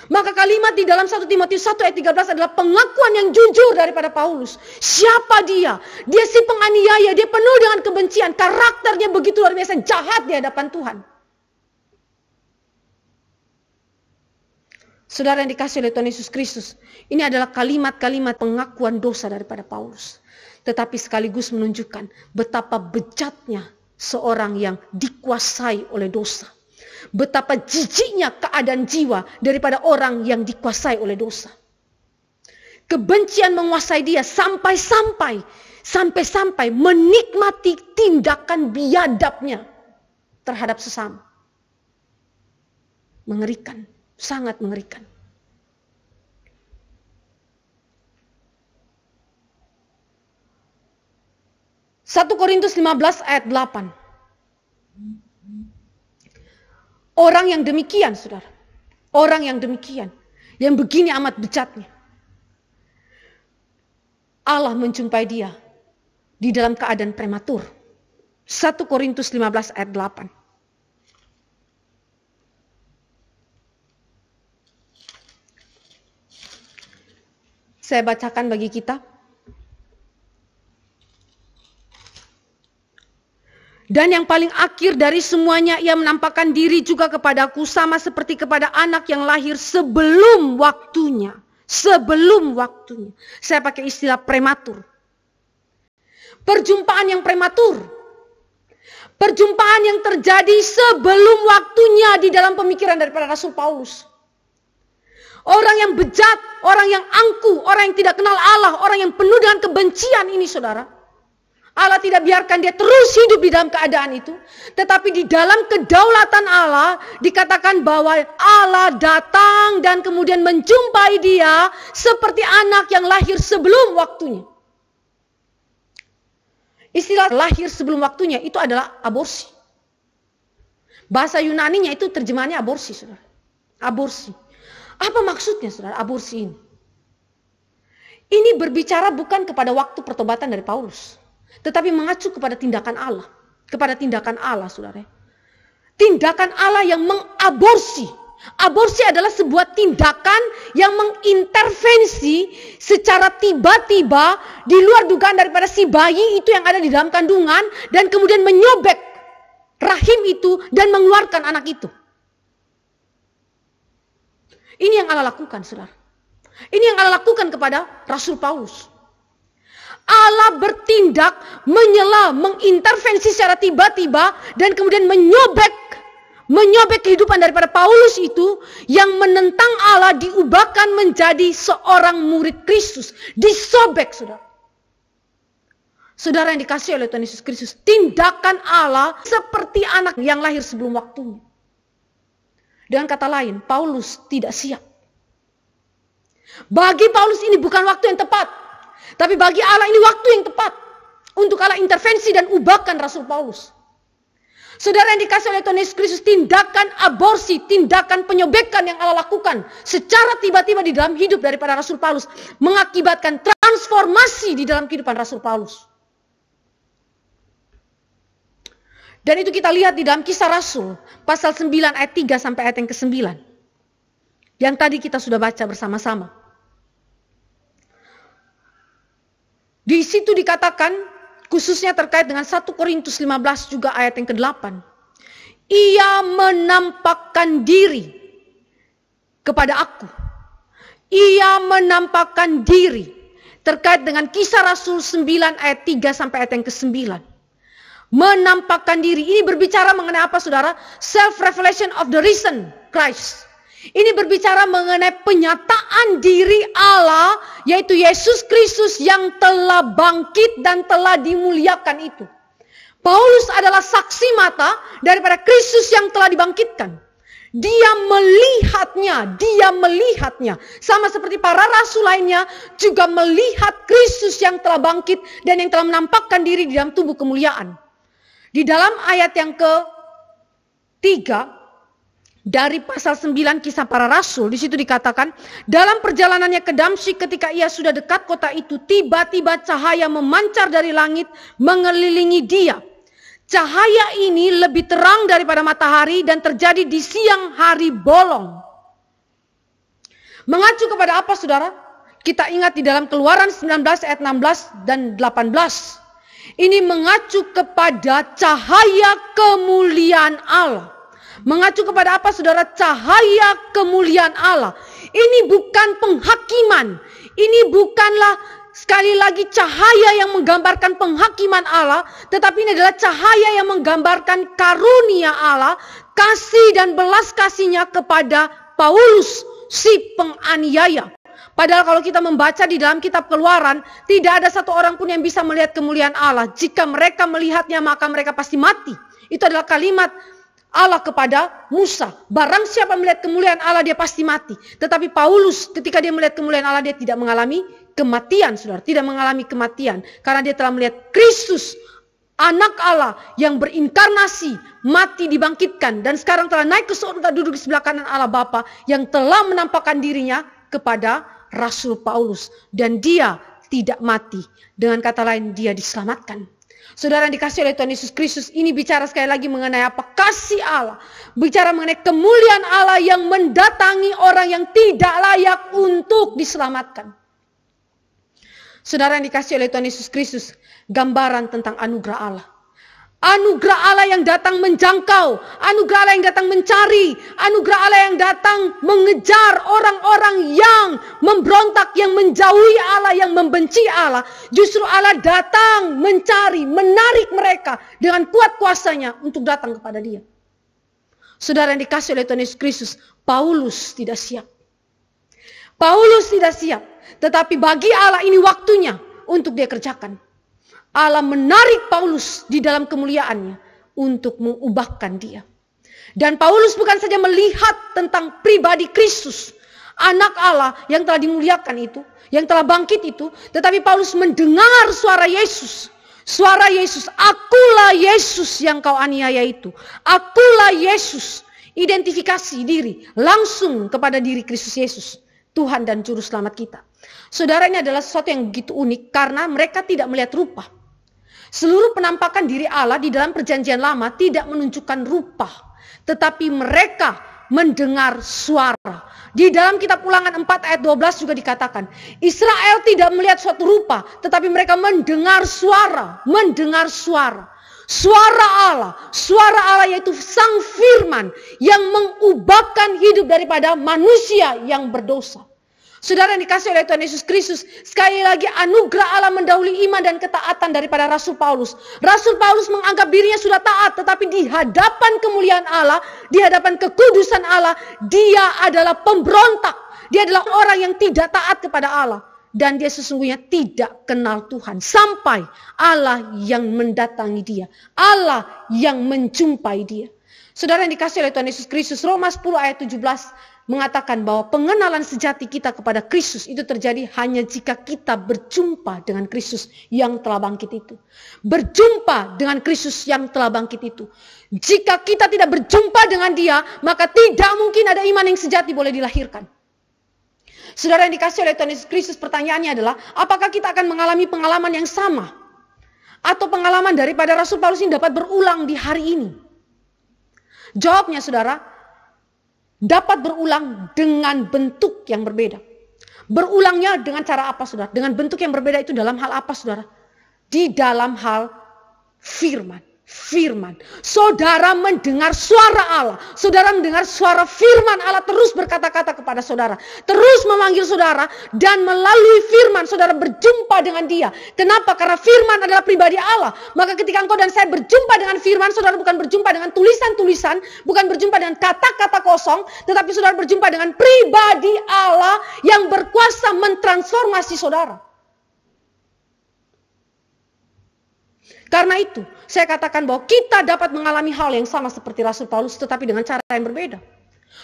Maka kalimat di dalam 1 Timotius 1 ayat 13 adalah pengakuan yang jujur daripada Paulus. Siapa dia? Dia si penganiaya, dia penuh dengan kebencian, karakternya begitu luar biasa jahat di hadapan Tuhan. Saudara yang dikasihi oleh Tuhan Yesus Kristus, ini adalah kalimat-kalimat pengakuan dosa daripada Paulus. Tetapi sekaligus menunjukkan betapa bejatnya seorang yang dikuasai oleh dosa. Betapa jijiknya keadaan jiwa daripada orang yang dikuasai oleh dosa. Kebencian menguasai dia sampai-sampai menikmati tindakan biadabnya terhadap sesama. Mengerikan, sangat mengerikan. Satu Korintus 15 ayat 8. Orang yang demikian, saudara. Orang yang demikian. Yang begini amat bejatnya. Allah menjumpai dia di dalam keadaan prematur. 1 Korintus 15 ayat 8. Saya bacakan bagi kita. Dan yang paling akhir dari semuanya, ia menampakkan diri juga kepadaku sama seperti kepada anak yang lahir sebelum waktunya. Sebelum waktunya. Saya pakai istilah prematur. Perjumpaan yang prematur. Perjumpaan yang terjadi sebelum waktunya di dalam pemikiran daripada Rasul Paulus. Orang yang bejat, orang yang angkuh, orang yang tidak kenal Allah, orang yang penuh dengan kebencian ini, saudara. Allah tidak biarkan dia terus hidup di dalam keadaan itu. Tetapi di dalam kedaulatan Allah dikatakan bahwa Allah datang dan kemudian menjumpai dia seperti anak yang lahir sebelum waktunya. Istilah lahir sebelum waktunya itu adalah aborsi. Bahasa Yunaninya itu terjemahannya aborsi, saudara. Aborsi. Apa maksudnya, saudara, aborsi ini? Ini berbicara bukan kepada waktu pertobatan dari Paulus. Tetapi mengacu kepada tindakan Allah. Kepada tindakan Allah, saudara. Tindakan Allah yang mengaborsi. Aborsi adalah sebuah tindakan yang mengintervensi secara tiba-tiba di luar dugaan daripada si bayi itu yang ada di dalam kandungan. Dan kemudian menyobek rahim itu dan mengeluarkan anak itu. Ini yang Allah lakukan, saudara. Ini yang Allah lakukan kepada Rasul Paulus. Allah bertindak, menyela, mengintervensi secara tiba-tiba dan kemudian menyobek kehidupan daripada Paulus itu yang menentang Allah, diubahkan menjadi seorang murid Kristus. Disobek, saudara. Saudara yang dikasihi oleh Tuhan Yesus Kristus, tindakan Allah seperti anak yang lahir sebelum waktunya. Dengan kata lain, Paulus tidak siap. Bagi Paulus ini bukan waktu yang tepat. Tapi bagi Allah ini waktu yang tepat. Untuk Allah intervensi dan ubahkan Rasul Paulus. Saudara yang dikasihi oleh Tuhan Yesus Kristus, tindakan aborsi, tindakan penyobekan yang Allah lakukan secara tiba-tiba di dalam hidup daripada Rasul Paulus mengakibatkan transformasi di dalam kehidupan Rasul Paulus. Dan itu kita lihat di dalam Kisah Rasul, pasal 9 ayat 3 sampai ayat yang ke-9. Yang tadi kita sudah baca bersama-sama. Di situ dikatakan, khususnya terkait dengan 1 Korintus 15 juga ayat yang ke-8. Ia menampakkan diri kepada aku. Ia menampakkan diri terkait dengan Kisah Rasul 9 ayat 3 sampai ayat yang ke-9. Menampakkan diri. Ini berbicara mengenai apa, saudara? Self-revelation of the risen Christ. Ini berbicara mengenai penyataan diri Allah, yaitu Yesus Kristus yang telah bangkit dan telah dimuliakan itu. Paulus adalah saksi mata daripada Kristus yang telah dibangkitkan. Dia melihatnya. Sama seperti para rasul lainnya juga melihat Kristus yang telah bangkit dan yang telah menampakkan diri di dalam tubuh kemuliaan. Di dalam ayat yang ke-3 dari pasal 9 Kisah Para Rasul, di situ dikatakan, dalam perjalanannya ke Damsyik ketika ia sudah dekat kota itu, tiba-tiba cahaya memancar dari langit mengelilingi dia. Cahaya ini lebih terang daripada matahari dan terjadi di siang hari bolong. Mengacu kepada apa, saudara? Kita ingat di dalam Keluaran 19 ayat 16 dan 18. Ini mengacu kepada cahaya kemuliaan Allah. Mengacu kepada apa, saudara? Cahaya kemuliaan Allah. Ini bukan penghakiman. Ini bukanlah sekali lagi cahaya yang menggambarkan penghakiman Allah. Tetapi ini adalah cahaya yang menggambarkan karunia Allah. Kasih dan belas kasihnya kepada Paulus, si penganiaya. Padahal kalau kita membaca di dalam kitab Keluaran, tidak ada satu orang pun yang bisa melihat kemuliaan Allah. Jika mereka melihatnya, maka mereka pasti mati. Itu adalah kalimat Allah kepada Musa. Barang siapa melihat kemuliaan Allah, dia pasti mati. Tetapi Paulus ketika dia melihat kemuliaan Allah, dia tidak mengalami kematian, saudara. Tidak mengalami kematian. Karena dia telah melihat Kristus, anak Allah yang berinkarnasi, mati dibangkitkan. Dan sekarang telah naik ke surga, duduk di sebelah kanan Allah Bapa, yang telah menampakkan dirinya kepada Rasul Paulus. Dan dia tidak mati. Dengan kata lain, dia diselamatkan. Saudara yang dikasihi oleh Tuhan Yesus Kristus, ini bicara sekali lagi mengenai apa? Kasih Allah. Bicara mengenai kemuliaan Allah yang mendatangi orang yang tidak layak untuk diselamatkan. Saudara yang dikasihi oleh Tuhan Yesus Kristus, gambaran tentang anugerah Allah. Anugerah Allah yang datang menjangkau, anugerah Allah yang datang mencari, anugerah Allah yang datang mengejar orang-orang yang memberontak, yang menjauhi Allah, yang membenci Allah. Justru Allah datang mencari, menarik mereka dengan kuat kuasanya untuk datang kepada Dia. Saudara yang dikasihi oleh Tuhan Yesus Kristus, Paulus tidak siap. Paulus tidak siap, tetapi bagi Allah ini waktunya untuk dia kerjakan. Allah menarik Paulus di dalam kemuliaannya untuk mengubahkan dia. Dan Paulus bukan saja melihat tentang pribadi Kristus, anak Allah yang telah dimuliakan itu, yang telah bangkit itu, tetapi Paulus mendengar suara Yesus. Suara Yesus, akulah Yesus yang kau aniaya itu. Akulah Yesus. Identifikasi diri langsung kepada diri Kristus Yesus, Tuhan dan Juru Selamat kita. Saudara, ini adalah sesuatu yang begitu unik karena mereka tidak melihat rupa. Seluruh penampakan diri Allah di dalam perjanjian lama tidak menunjukkan rupa, tetapi mereka mendengar suara. Di dalam kitab Ulangan 4 ayat 12 juga dikatakan, Israel tidak melihat suatu rupa, tetapi mereka mendengar suara, mendengar suara. Suara Allah yaitu Sang Firman yang mengubahkan hidup daripada manusia yang berdosa. Saudara yang dikasihi oleh Tuhan Yesus Kristus, sekali lagi anugerah Allah mendahului iman dan ketaatan daripada Rasul Paulus. Rasul Paulus menganggap dirinya sudah taat, tetapi di hadapan kemuliaan Allah, di hadapan kekudusan Allah, dia adalah pemberontak. Dia adalah orang yang tidak taat kepada Allah. Dan dia sesungguhnya tidak kenal Tuhan. Sampai Allah yang mendatangi dia. Allah yang menjumpai dia. Saudara yang dikasihi oleh Tuhan Yesus Kristus, Roma 10 ayat 17 mengatakan bahwa pengenalan sejati kita kepada Kristus itu terjadi hanya jika kita berjumpa dengan Kristus yang telah bangkit itu. Berjumpa dengan Kristus yang telah bangkit itu. Jika kita tidak berjumpa dengan dia, maka tidak mungkin ada iman yang sejati boleh dilahirkan. Saudara yang dikasihi oleh Tuhan Yesus Kristus, pertanyaannya adalah, apakah kita akan mengalami pengalaman yang sama? Atau pengalaman daripada Rasul Paulus ini dapat berulang di hari ini? Jawabnya saudara, dapat berulang dengan bentuk yang berbeda. Berulangnya dengan cara apa saudara? Dengan bentuk yang berbeda itu dalam hal apa saudara? Di dalam hal firman. Saudara mendengar suara Allah. Saudara mendengar suara firman Allah terus berkata-kata kepada saudara. Terus memanggil saudara. Dan melalui firman saudara berjumpa dengan dia. Kenapa? Karena firman adalah pribadi Allah. Maka ketika engkau dan saya berjumpa dengan firman, saudara bukan berjumpa dengan tulisan-tulisan. Bukan berjumpa dengan kata-kata kosong. Tetapi saudara berjumpa dengan pribadi Allah yang berkuasa mentransformasi saudara. Karena itu, saya katakan bahwa kita dapat mengalami hal yang sama seperti Rasul Paulus, tetapi dengan cara yang berbeda.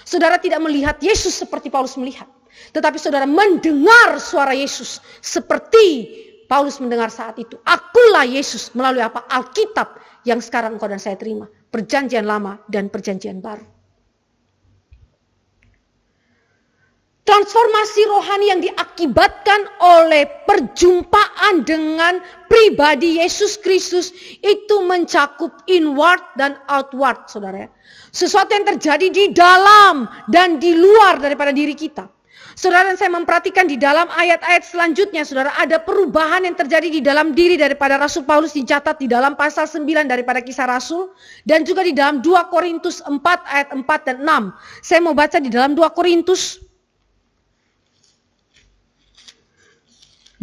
Saudara tidak melihat Yesus seperti Paulus melihat, tetapi saudara mendengar suara Yesus seperti Paulus mendengar saat itu. Akulah Yesus melalui apa? Alkitab yang sekarang engkau dan saya terima. Perjanjian lama dan perjanjian baru. Transformasi rohani yang diakibatkan oleh perjumpaan dengan pribadi Yesus Kristus itu mencakup inward dan outward, saudara. Sesuatu yang terjadi di dalam dan di luar daripada diri kita. Saudara dan saya memperhatikan di dalam ayat-ayat selanjutnya, saudara, ada perubahan yang terjadi di dalam diri daripada Rasul Paulus dicatat di dalam pasal 9 daripada Kisah Rasul. Dan juga di dalam 2 Korintus 4 ayat 4 dan 6. Saya mau baca di dalam 2 Korintus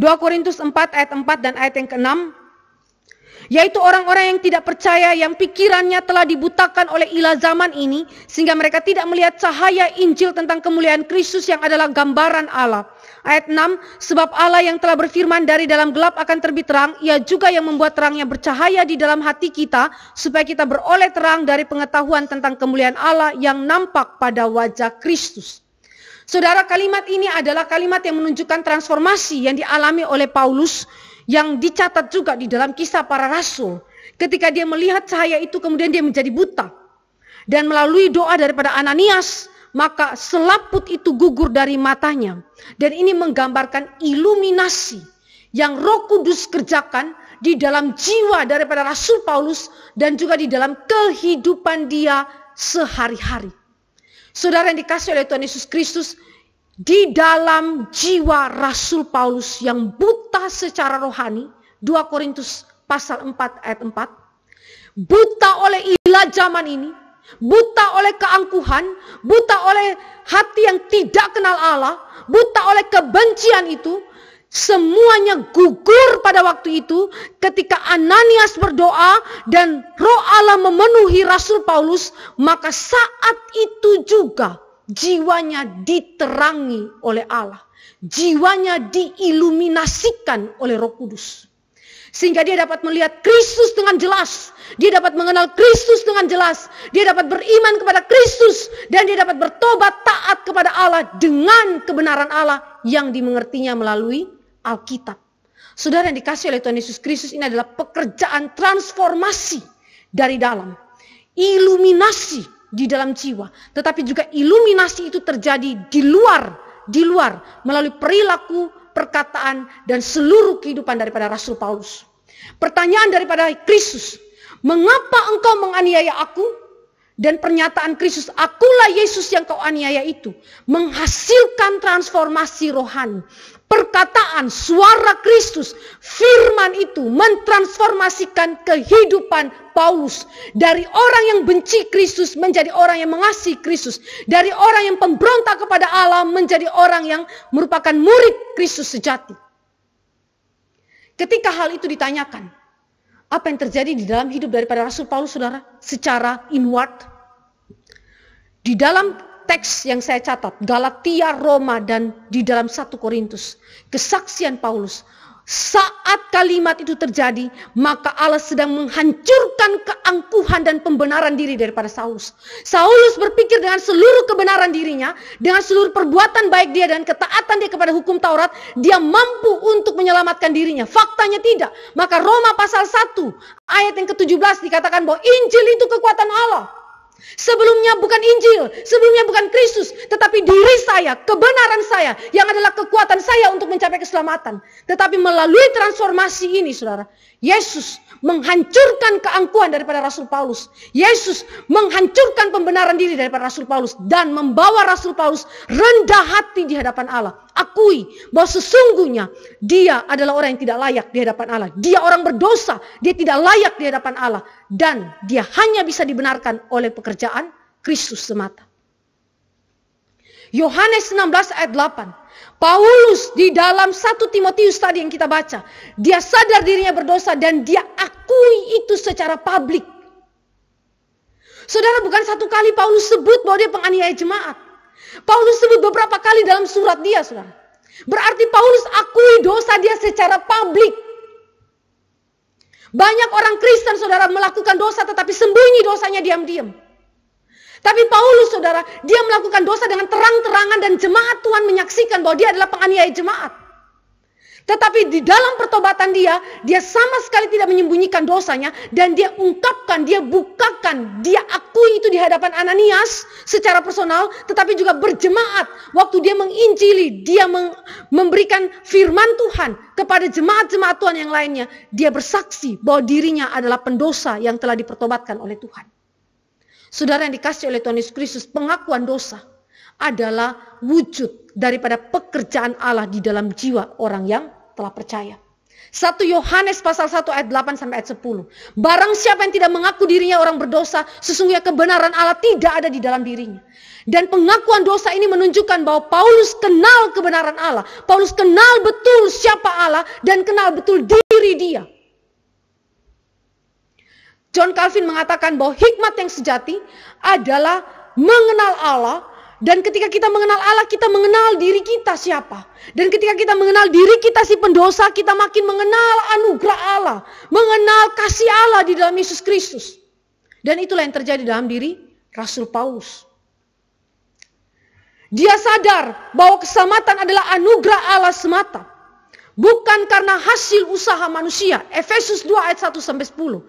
4 ayat 4 dan ayat yang ke-6. Yaitu orang-orang yang tidak percaya, yang pikirannya telah dibutakan oleh ilah zaman ini, sehingga mereka tidak melihat cahaya Injil tentang kemuliaan Kristus yang adalah gambaran Allah. Ayat 6, sebab Allah yang telah berfirman dari dalam gelap akan terbit terang, ia juga yang membuat terangnya bercahaya di dalam hati kita, supaya kita beroleh terang dari pengetahuan tentang kemuliaan Allah yang nampak pada wajah Kristus. Saudara, kalimat ini adalah kalimat yang menunjukkan transformasi yang dialami oleh Paulus yang dicatat juga di dalam Kisah Para Rasul. Ketika dia melihat cahaya itu kemudian dia menjadi buta. Dan melalui doa daripada Ananias, maka selaput itu gugur dari matanya. Dan ini menggambarkan iluminasi yang Roh Kudus kerjakan di dalam jiwa daripada Rasul Paulus dan juga di dalam kehidupan dia sehari-hari. Saudara yang dikasihi oleh Tuhan Yesus Kristus, di dalam jiwa Rasul Paulus yang buta secara rohani, 2 Korintus pasal 4 ayat 4, buta oleh ilah zaman ini, buta oleh keangkuhan, buta oleh hati yang tidak kenal Allah, buta oleh kebencian itu, semuanya gugur pada waktu itu ketika Ananias berdoa dan Roh Allah memenuhi Rasul Paulus. Maka saat itu juga jiwanya diterangi oleh Allah, jiwanya diiluminasikan oleh Roh Kudus, sehingga dia dapat melihat Kristus dengan jelas, dia dapat mengenal Kristus dengan jelas, dia dapat beriman kepada Kristus, dan dia dapat bertobat taat kepada Allah dengan kebenaran Allah yang dimengertinya melalui Alkitab. Saudara yang dikasihi oleh Tuhan Yesus Kristus, ini adalah pekerjaan transformasi dari dalam. Iluminasi di dalam jiwa. Tetapi juga iluminasi itu terjadi di luar melalui perilaku, perkataan, dan seluruh kehidupan daripada Rasul Paulus. Pertanyaan daripada Kristus, mengapa engkau menganiaya aku? Dan pernyataan Kristus, akulah Yesus yang kau aniaya itu, menghasilkan transformasi rohani. Perkataan, suara Kristus, firman itu mentransformasikan kehidupan Paulus. Dari orang yang benci Kristus menjadi orang yang mengasihi Kristus. Dari orang yang pemberontak kepada Allah menjadi orang yang merupakan murid Kristus sejati. Ketika hal itu ditanyakan, apa yang terjadi di dalam hidup daripada Rasul Paulus, saudara? Secara inward. Di dalam teks yang saya catat, Galatia, Roma, dan di dalam 1 Korintus. Kesaksian Paulus. Saat kalimat itu terjadi, maka Allah sedang menghancurkan keangkuhan dan pembenaran diri daripada Saulus. Saulus berpikir dengan seluruh kebenaran dirinya, dengan seluruh perbuatan baik dia dan ketaatan dia kepada hukum Taurat, dia mampu untuk menyelamatkan dirinya. Faktanya tidak. Maka Roma pasal 1 ayat yang ke-17 dikatakan bahwa Injil itu kekuatan Allah. Sebelumnya bukan Injil, sebelumnya bukan Kristus, tetapi diri saya, kebenaran saya, yang adalah kekuatan saya untuk mencapai keselamatan. Tetapi melalui transformasi ini, saudara, Yesus menghancurkan keangkuhan daripada Rasul Paulus. Yesus menghancurkan pembenaran diri daripada Rasul Paulus dan membawa Rasul Paulus rendah hati di hadapan Allah. Akui bahwa sesungguhnya dia adalah orang yang tidak layak di hadapan Allah. Dia orang berdosa, dia tidak layak di hadapan Allah. Dan dia hanya bisa dibenarkan oleh pekerjaan Kristus semata. Yohanes 16 ayat 8. Paulus di dalam 1 Timotius tadi yang kita baca. Dia sadar dirinya berdosa dan dia akui itu secara publik. Saudara, bukan satu kali Paulus sebut bahwa dia penganiaya jemaat. Paulus sebut beberapa kali dalam surat dia, saudara. Berarti Paulus akui dosa dia secara publik. Banyak orang Kristen, saudara, melakukan dosa tetapi sembunyi dosanya diam-diam. Tapi Paulus, saudara, dia melakukan dosa dengan terang-terangan dan jemaat Tuhan menyaksikan bahwa dia adalah penganiaya jemaat. Tetapi di dalam pertobatan dia sama sekali tidak menyembunyikan dosanya dan dia ungkapkan, dia bukakan, dia akui itu di hadapan Ananias secara personal, tetapi juga berjemaat. Waktu dia menginjili, dia memberikan firman Tuhan kepada jemaat-jemaat Tuhan yang lainnya, dia bersaksi bahwa dirinya adalah pendosa yang telah dipertobatkan oleh Tuhan. Saudara yang dikasihi oleh Tuhan Yesus Kristus, pengakuan dosa adalah wujud daripada pekerjaan Allah di dalam jiwa orang yang telah percaya. 1 Yohanes pasal 1 ayat 8 sampai ayat 10. Barang siapa yang tidak mengaku dirinya orang berdosa, sesungguhnya kebenaran Allah tidak ada di dalam dirinya. Dan pengakuan dosa ini menunjukkan bahwa Paulus kenal kebenaran Allah. Paulus kenal betul siapa Allah dan kenal betul diri dia. John Calvin mengatakan bahwa hikmat yang sejati adalah mengenal Allah. Dan ketika kita mengenal Allah, kita mengenal diri kita siapa. Dan ketika kita mengenal diri kita si pendosa, kita makin mengenal anugerah Allah. Mengenal kasih Allah di dalam Yesus Kristus. Dan itulah yang terjadi dalam diri Rasul Paulus. Dia sadar bahwa keselamatan adalah anugerah Allah semata. Bukan karena hasil usaha manusia. Efesus 2 ayat 1 sampai 10.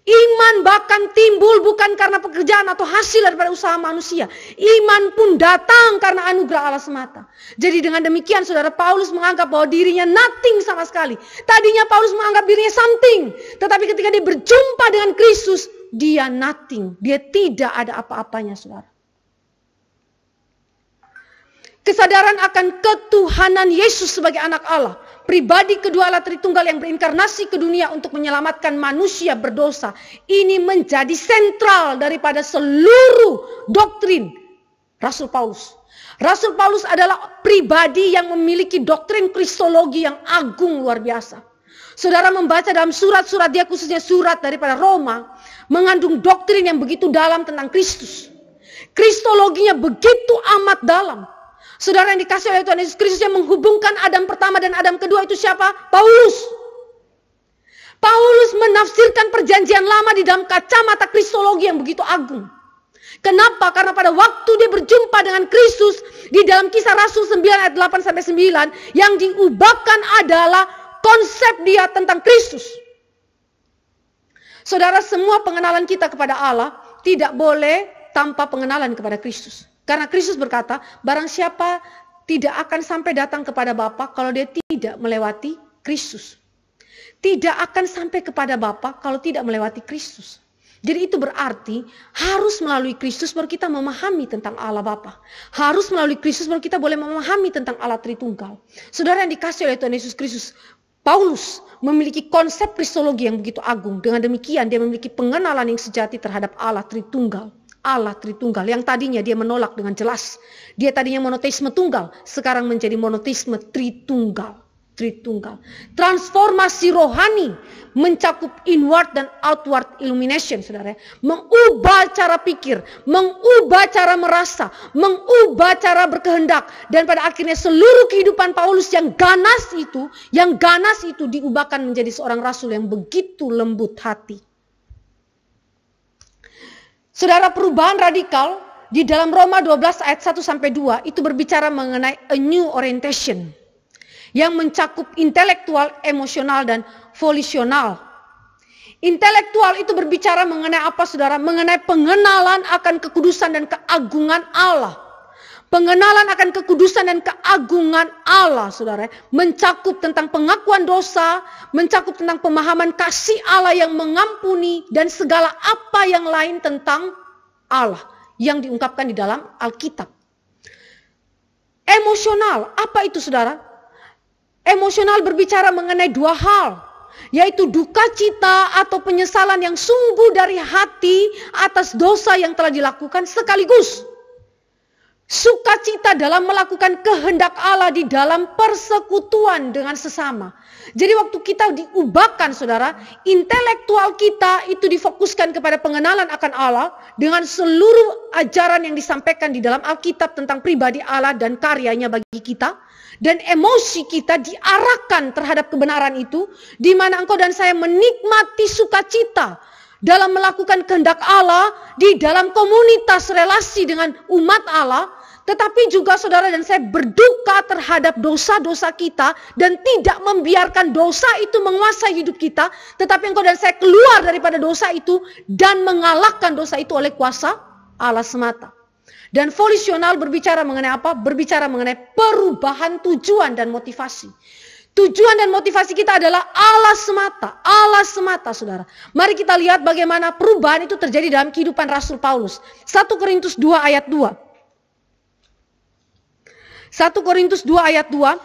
Iman bahkan timbul bukan karena pekerjaan atau hasil daripada usaha manusia. Iman pun datang karena anugerah Allah semata. Jadi dengan demikian, saudara, Paulus menganggap bahwa dirinya nothing sama sekali. Tadinya Paulus menganggap dirinya something. Tetapi ketika dia berjumpa dengan Kristus, dia nothing. Dia tidak ada apa-apanya, saudara. Kesadaran akan ketuhanan Yesus sebagai anak Allah. Pribadi kedua Allah Tritunggal yang berinkarnasi ke dunia untuk menyelamatkan manusia berdosa. Ini menjadi sentral daripada seluruh doktrin Rasul Paulus. Rasul Paulus adalah pribadi yang memiliki doktrin kristologi yang agung luar biasa. Saudara membaca dalam surat-surat dia, khususnya surat daripada Roma, mengandung doktrin yang begitu dalam tentang Kristus. Kristologinya begitu amat dalam. Saudara yang dikasih oleh Tuhan Yesus Kristus yang menghubungkan Adam pertama dan Adam kedua itu siapa? Paulus. Paulus menafsirkan perjanjian lama di dalam kacamata kristologi yang begitu agung. Kenapa? Karena pada waktu dia berjumpa dengan Kristus di dalam Kisah Rasul 9 ayat 8 sampai 9 yang diubahkan adalah konsep dia tentang Kristus. Saudara, semua pengenalan kita kepada Allah tidak boleh tanpa pengenalan kepada Kristus. Karena Kristus berkata, barang siapa tidak akan sampai datang kepada Bapa kalau dia tidak melewati Kristus. Tidak akan sampai kepada Bapa kalau tidak melewati Kristus. Jadi itu berarti harus melalui Kristus baru kita memahami tentang Allah Bapa. Harus melalui Kristus baru kita boleh memahami tentang Allah Tritunggal. Saudara yang dikasih oleh Tuhan Yesus Kristus, Paulus memiliki konsep kristologi yang begitu agung. Dengan demikian dia memiliki pengenalan yang sejati terhadap Allah Tritunggal. Allah Tritunggal yang tadinya dia menolak dengan jelas. Dia tadinya monoteisme tunggal, sekarang menjadi monoteisme Tritunggal. Tritunggal. Transformasi rohani mencakup inward dan outward illumination, saudara. Mengubah cara pikir, mengubah cara merasa, mengubah cara berkehendak. Dan pada akhirnya seluruh kehidupan Paulus yang ganas itu diubahkan menjadi seorang rasul yang begitu lembut hati. Saudara, perubahan radikal di dalam Roma 12 ayat 1-2 itu berbicara mengenai a new orientation yang mencakup intelektual, emosional, dan volisional. Intelektual itu berbicara mengenai apa, saudara? Mengenai pengenalan akan kekudusan dan keagungan Allah. Pengenalan akan kekudusan dan keagungan Allah, saudara. Mencakup tentang pengakuan dosa, mencakup tentang pemahaman kasih Allah yang mengampuni, dan segala apa yang lain tentang Allah yang diungkapkan di dalam Alkitab. Emosional, apa itu, saudara? Emosional berbicara mengenai dua hal, yaitu duka cita atau penyesalan yang sungguh dari hati atas dosa yang telah dilakukan, sekaligus sukacita dalam melakukan kehendak Allah di dalam persekutuan dengan sesama. Jadi waktu kita diubahkan, saudara, intelektual kita itu difokuskan kepada pengenalan akan Allah dengan seluruh ajaran yang disampaikan di dalam Alkitab tentang pribadi Allah dan karyanya bagi kita. Dan emosi kita diarahkan terhadap kebenaran itu, di mana engkau dan saya menikmati sukacita dalam melakukan kehendak Allah di dalam komunitas relasi dengan umat Allah. Tetapi juga saudara dan saya berduka terhadap dosa-dosa kita dan tidak membiarkan dosa itu menguasai hidup kita. Tetapi engkau dan saya keluar daripada dosa itu dan mengalahkan dosa itu oleh kuasa Allah semata. Dan volisional berbicara mengenai apa? Berbicara mengenai perubahan tujuan dan motivasi. Tujuan dan motivasi kita adalah Allah semata. Allah semata, saudara. Mari kita lihat bagaimana perubahan itu terjadi dalam kehidupan Rasul Paulus. 1 Korintus 2 ayat 2. 1 Korintus 2 ayat 2.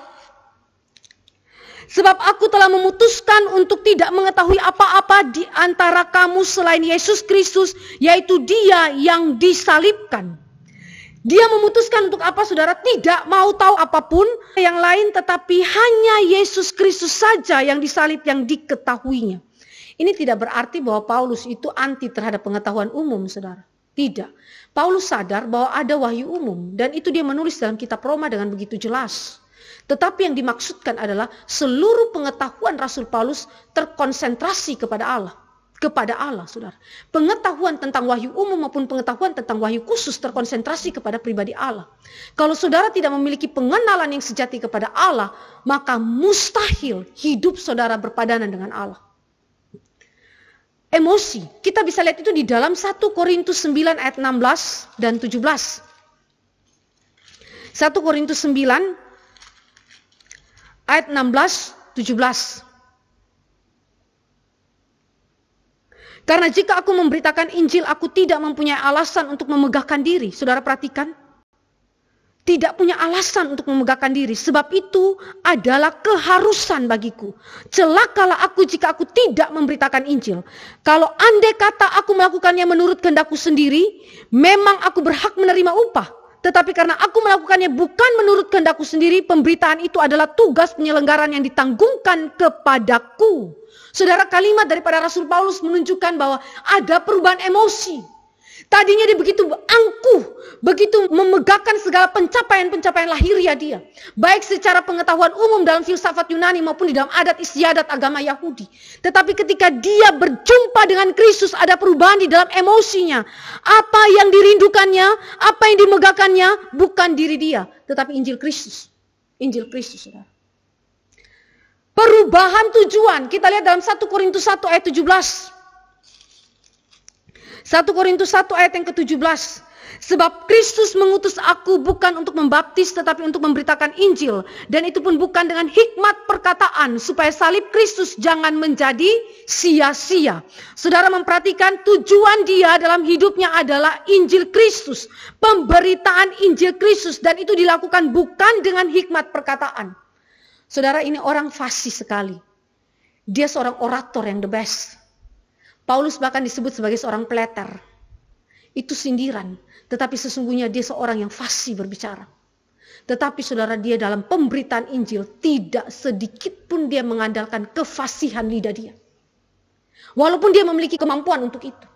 Sebab aku telah memutuskan untuk tidak mengetahui apa-apa di antara kamu selain Yesus Kristus, yaitu Dia yang disalibkan. Dia memutuskan untuk apa, saudara? Tidak mau tahu apapun yang lain, tetapi hanya Yesus Kristus saja yang disalib yang diketahuinya. Ini tidak berarti bahwa Paulus itu anti terhadap pengetahuan umum, saudara. Tidak. Paulus sadar bahwa ada wahyu umum, dan itu dia menulis dalam kitab Roma dengan begitu jelas. Tetapi yang dimaksudkan adalah seluruh pengetahuan Rasul Paulus terkonsentrasi kepada Allah. Kepada Allah, saudara. Pengetahuan tentang wahyu umum maupun pengetahuan tentang wahyu khusus terkonsentrasi kepada pribadi Allah. Kalau saudara tidak memiliki pengenalan yang sejati kepada Allah, maka mustahil hidup saudara berpadanan dengan Allah. Emosi, kita bisa lihat itu di dalam 1 Korintus 9 ayat 16 dan 17. 1 Korintus 9 ayat 16, 17. Karena jika aku memberitakan Injil, aku tidak mempunyai alasan untuk memegahkan diri. Saudara perhatikan. Tidak punya alasan untuk memegahkan diri. Sebab itu adalah keharusan bagiku. Celakalah aku jika aku tidak memberitakan Injil. Kalau andai kata aku melakukannya menurut kehendakku sendiri, memang aku berhak menerima upah. Tetapi karena aku melakukannya bukan menurut kehendakku sendiri, pemberitaan itu adalah tugas penyelenggaraan yang ditanggungkan kepadaku. Saudara, kalimat daripada Rasul Paulus menunjukkan bahwa ada perubahan emosi. Tadinya dia begitu angkuh, begitu memegahkan segala pencapaian-pencapaian lahiriah dia. Baik secara pengetahuan umum dalam filsafat Yunani maupun di dalam adat istiadat agama Yahudi. Tetapi ketika dia berjumpa dengan Kristus, ada perubahan di dalam emosinya. Apa yang dirindukannya, apa yang dimegahkannya, bukan diri dia, tetapi Injil Kristus. Injil Kristus, saudara. Perubahan tujuan, kita lihat dalam 1 Korintus 1 ayat 17. 1 1 Korintus 1 ayat yang ke-17. Sebab Kristus mengutus aku bukan untuk membaptis tetapi untuk memberitakan Injil. Dan itu pun bukan dengan hikmat perkataan supaya salib Kristus jangan menjadi sia-sia. Saudara memperhatikan tujuan dia dalam hidupnya adalah Injil Kristus. Pemberitaan Injil Kristus, dan itu dilakukan bukan dengan hikmat perkataan. Saudara, ini orang fasih sekali. Dia seorang orator yang the best. Paulus bahkan disebut sebagai seorang peleter. Itu sindiran, tetapi sesungguhnya dia seorang yang fasih berbicara. Tetapi saudara, dia dalam pemberitaan Injil tidak sedikit pun dia mengandalkan kefasihan lidah dia. Walaupun dia memiliki kemampuan untuk itu,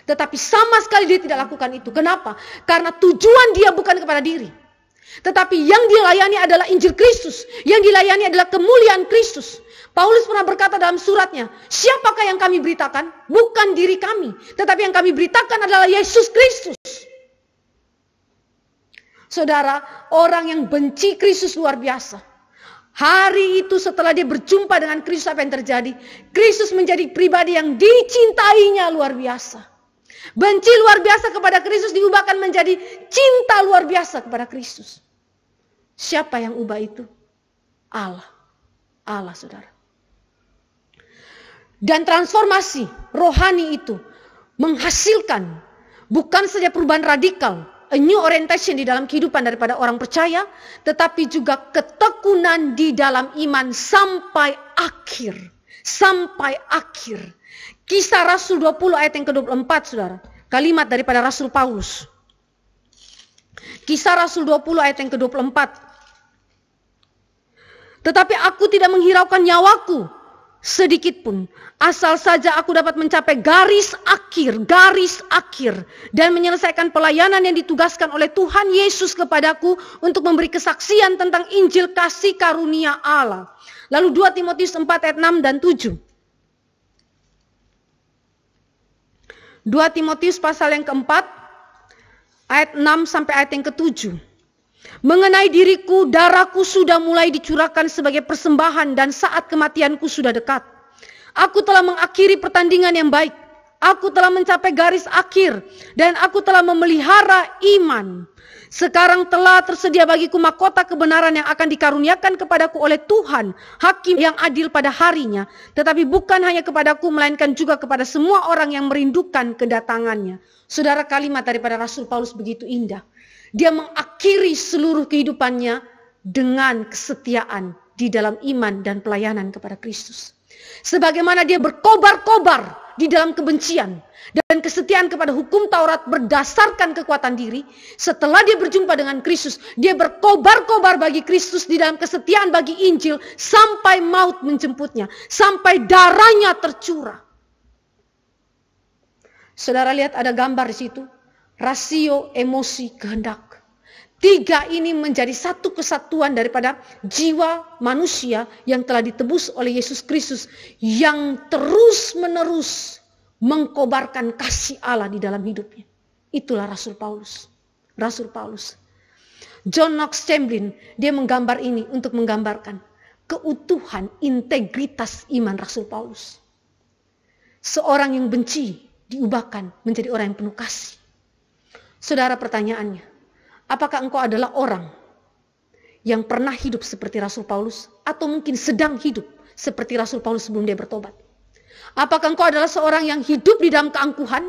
tetapi sama sekali dia tidak lakukan itu. Kenapa? Karena tujuan dia bukan kepada diri, tetapi yang dilayani adalah Injil Kristus. Yang dilayani adalah kemuliaan Kristus. Paulus pernah berkata dalam suratnya, siapakah yang kami beritakan? Bukan diri kami, tetapi yang kami beritakan adalah Yesus Kristus. Saudara, orang yang benci Kristus luar biasa. Hari itu setelah dia berjumpa dengan Kristus, apa yang terjadi? Kristus menjadi pribadi yang dicintainya luar biasa. Benci luar biasa kepada Kristus diubahkan menjadi cinta luar biasa kepada Kristus. Siapa yang ubah itu? Allah. Allah, saudara. Dan transformasi rohani itu menghasilkan bukan saja perubahan radikal, a new orientation di dalam kehidupan daripada orang percaya, tetapi juga ketekunan di dalam iman sampai akhir. Sampai akhir. Kisah Rasul 20 ayat yang ke-24, saudara. Kalimat daripada Rasul Paulus. Kisah Rasul 20 ayat yang ke-24. Tetapi aku tidak menghiraukan nyawaku sedikit pun, asal saja aku dapat mencapai garis akhir, dan menyelesaikan pelayanan yang ditugaskan oleh Tuhan Yesus kepadaku untuk memberi kesaksian tentang Injil kasih karunia Allah. Lalu 2 Timotius 4 ayat 6 dan 7. 2 Timotius pasal yang keempat, ayat 6 sampai ayat yang ke-7. Mengenai diriku, darahku sudah mulai dicurahkan sebagai persembahan dan saat kematianku sudah dekat. Aku telah mengakhiri pertandingan yang baik. Aku telah mencapai garis akhir dan aku telah memelihara iman. Sekarang telah tersedia bagiku mahkota kebenaran yang akan dikaruniakan kepadaku oleh Tuhan, hakim yang adil pada harinya. Tetapi bukan hanya kepadaku, melainkan juga kepada semua orang yang merindukan kedatangannya. Saudara, kalimat daripada Rasul Paulus begitu indah. Dia mengakhiri seluruh kehidupannya dengan kesetiaan di dalam iman dan pelayanan kepada Kristus. Sebagaimana dia berkobar-kobar di dalam kebencian dan kesetiaan kepada hukum Taurat berdasarkan kekuatan diri, setelah dia berjumpa dengan Kristus, dia berkobar-kobar bagi Kristus di dalam kesetiaan bagi Injil sampai maut menjemputnya, sampai darahnya tercurah. Saudara lihat ada gambar di situ. Rasio, emosi, kehendak. 3 ini menjadi satu kesatuan daripada jiwa manusia yang telah ditebus oleh Yesus Kristus, yang terus-menerus mengkobarkan kasih Allah di dalam hidupnya. Itulah Rasul Paulus. Rasul Paulus. John Knox Chamberlain, dia menggambar ini untuk menggambarkan keutuhan, integritas iman Rasul Paulus. Seorang yang benci diubahkan menjadi orang yang penuh kasih. Saudara, pertanyaannya, apakah engkau adalah orang yang pernah hidup seperti Rasul Paulus, atau mungkin sedang hidup seperti Rasul Paulus sebelum dia bertobat? Apakah engkau adalah seorang yang hidup di dalam keangkuhan?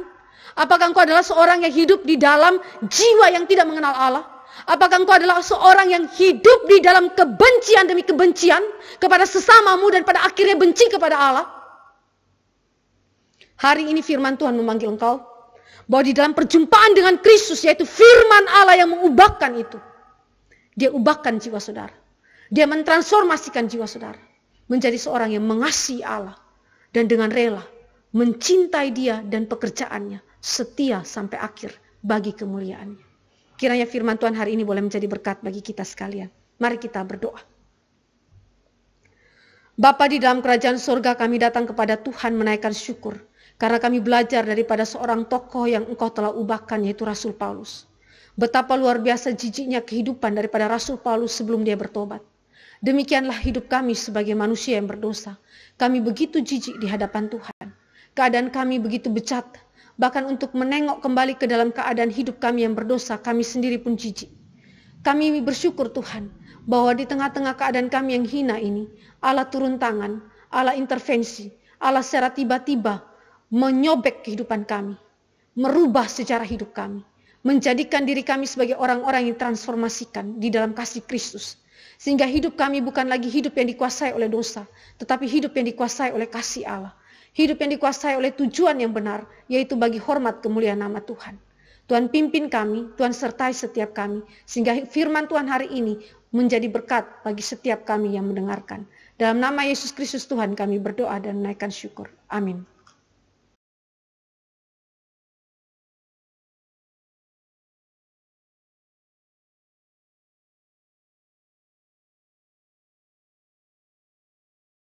Apakah engkau adalah seorang yang hidup di dalam jiwa yang tidak mengenal Allah? Apakah engkau adalah seorang yang hidup di dalam kebencian demi kebencian kepada sesamamu dan pada akhirnya benci kepada Allah? Hari ini firman Tuhan memanggil engkau bahwa di dalam perjumpaan dengan Kristus, yaitu firman Allah yang mengubahkan itu, dia ubahkan jiwa saudara. Dia mentransformasikan jiwa saudara menjadi seorang yang mengasihi Allah dan dengan rela mencintai dia dan pekerjaannya, setia sampai akhir bagi kemuliaannya. Kiranya firman Tuhan hari ini boleh menjadi berkat bagi kita sekalian. Mari kita berdoa. Bapa di dalam kerajaan surga, kami datang kepada Tuhan menaikkan syukur. Karena kami belajar daripada seorang tokoh yang engkau telah ubahkan, yaitu Rasul Paulus. Betapa luar biasa jijiknya kehidupan daripada Rasul Paulus sebelum dia bertobat. Demikianlah hidup kami sebagai manusia yang berdosa. Kami begitu jijik di hadapan Tuhan. Keadaan kami begitu bejat. Bahkan untuk menengok kembali ke dalam keadaan hidup kami yang berdosa, kami sendiri pun jijik. Kami bersyukur Tuhan, bahwa di tengah-tengah keadaan kami yang hina ini, Allah turun tangan, Allah intervensi, Allah secara tiba-tiba menyobek kehidupan kami, merubah sejarah hidup kami, menjadikan diri kami sebagai orang-orang yang transformasikan di dalam kasih Kristus. Sehingga hidup kami bukan lagi hidup yang dikuasai oleh dosa, tetapi hidup yang dikuasai oleh kasih Allah. Hidup yang dikuasai oleh tujuan yang benar, yaitu bagi hormat kemuliaan nama Tuhan. Tuhan pimpin kami, Tuhan sertai setiap kami, sehingga firman Tuhan hari ini menjadi berkat bagi setiap kami yang mendengarkan. Dalam nama Yesus Kristus Tuhan kami berdoa dan menaikkan syukur. Amin.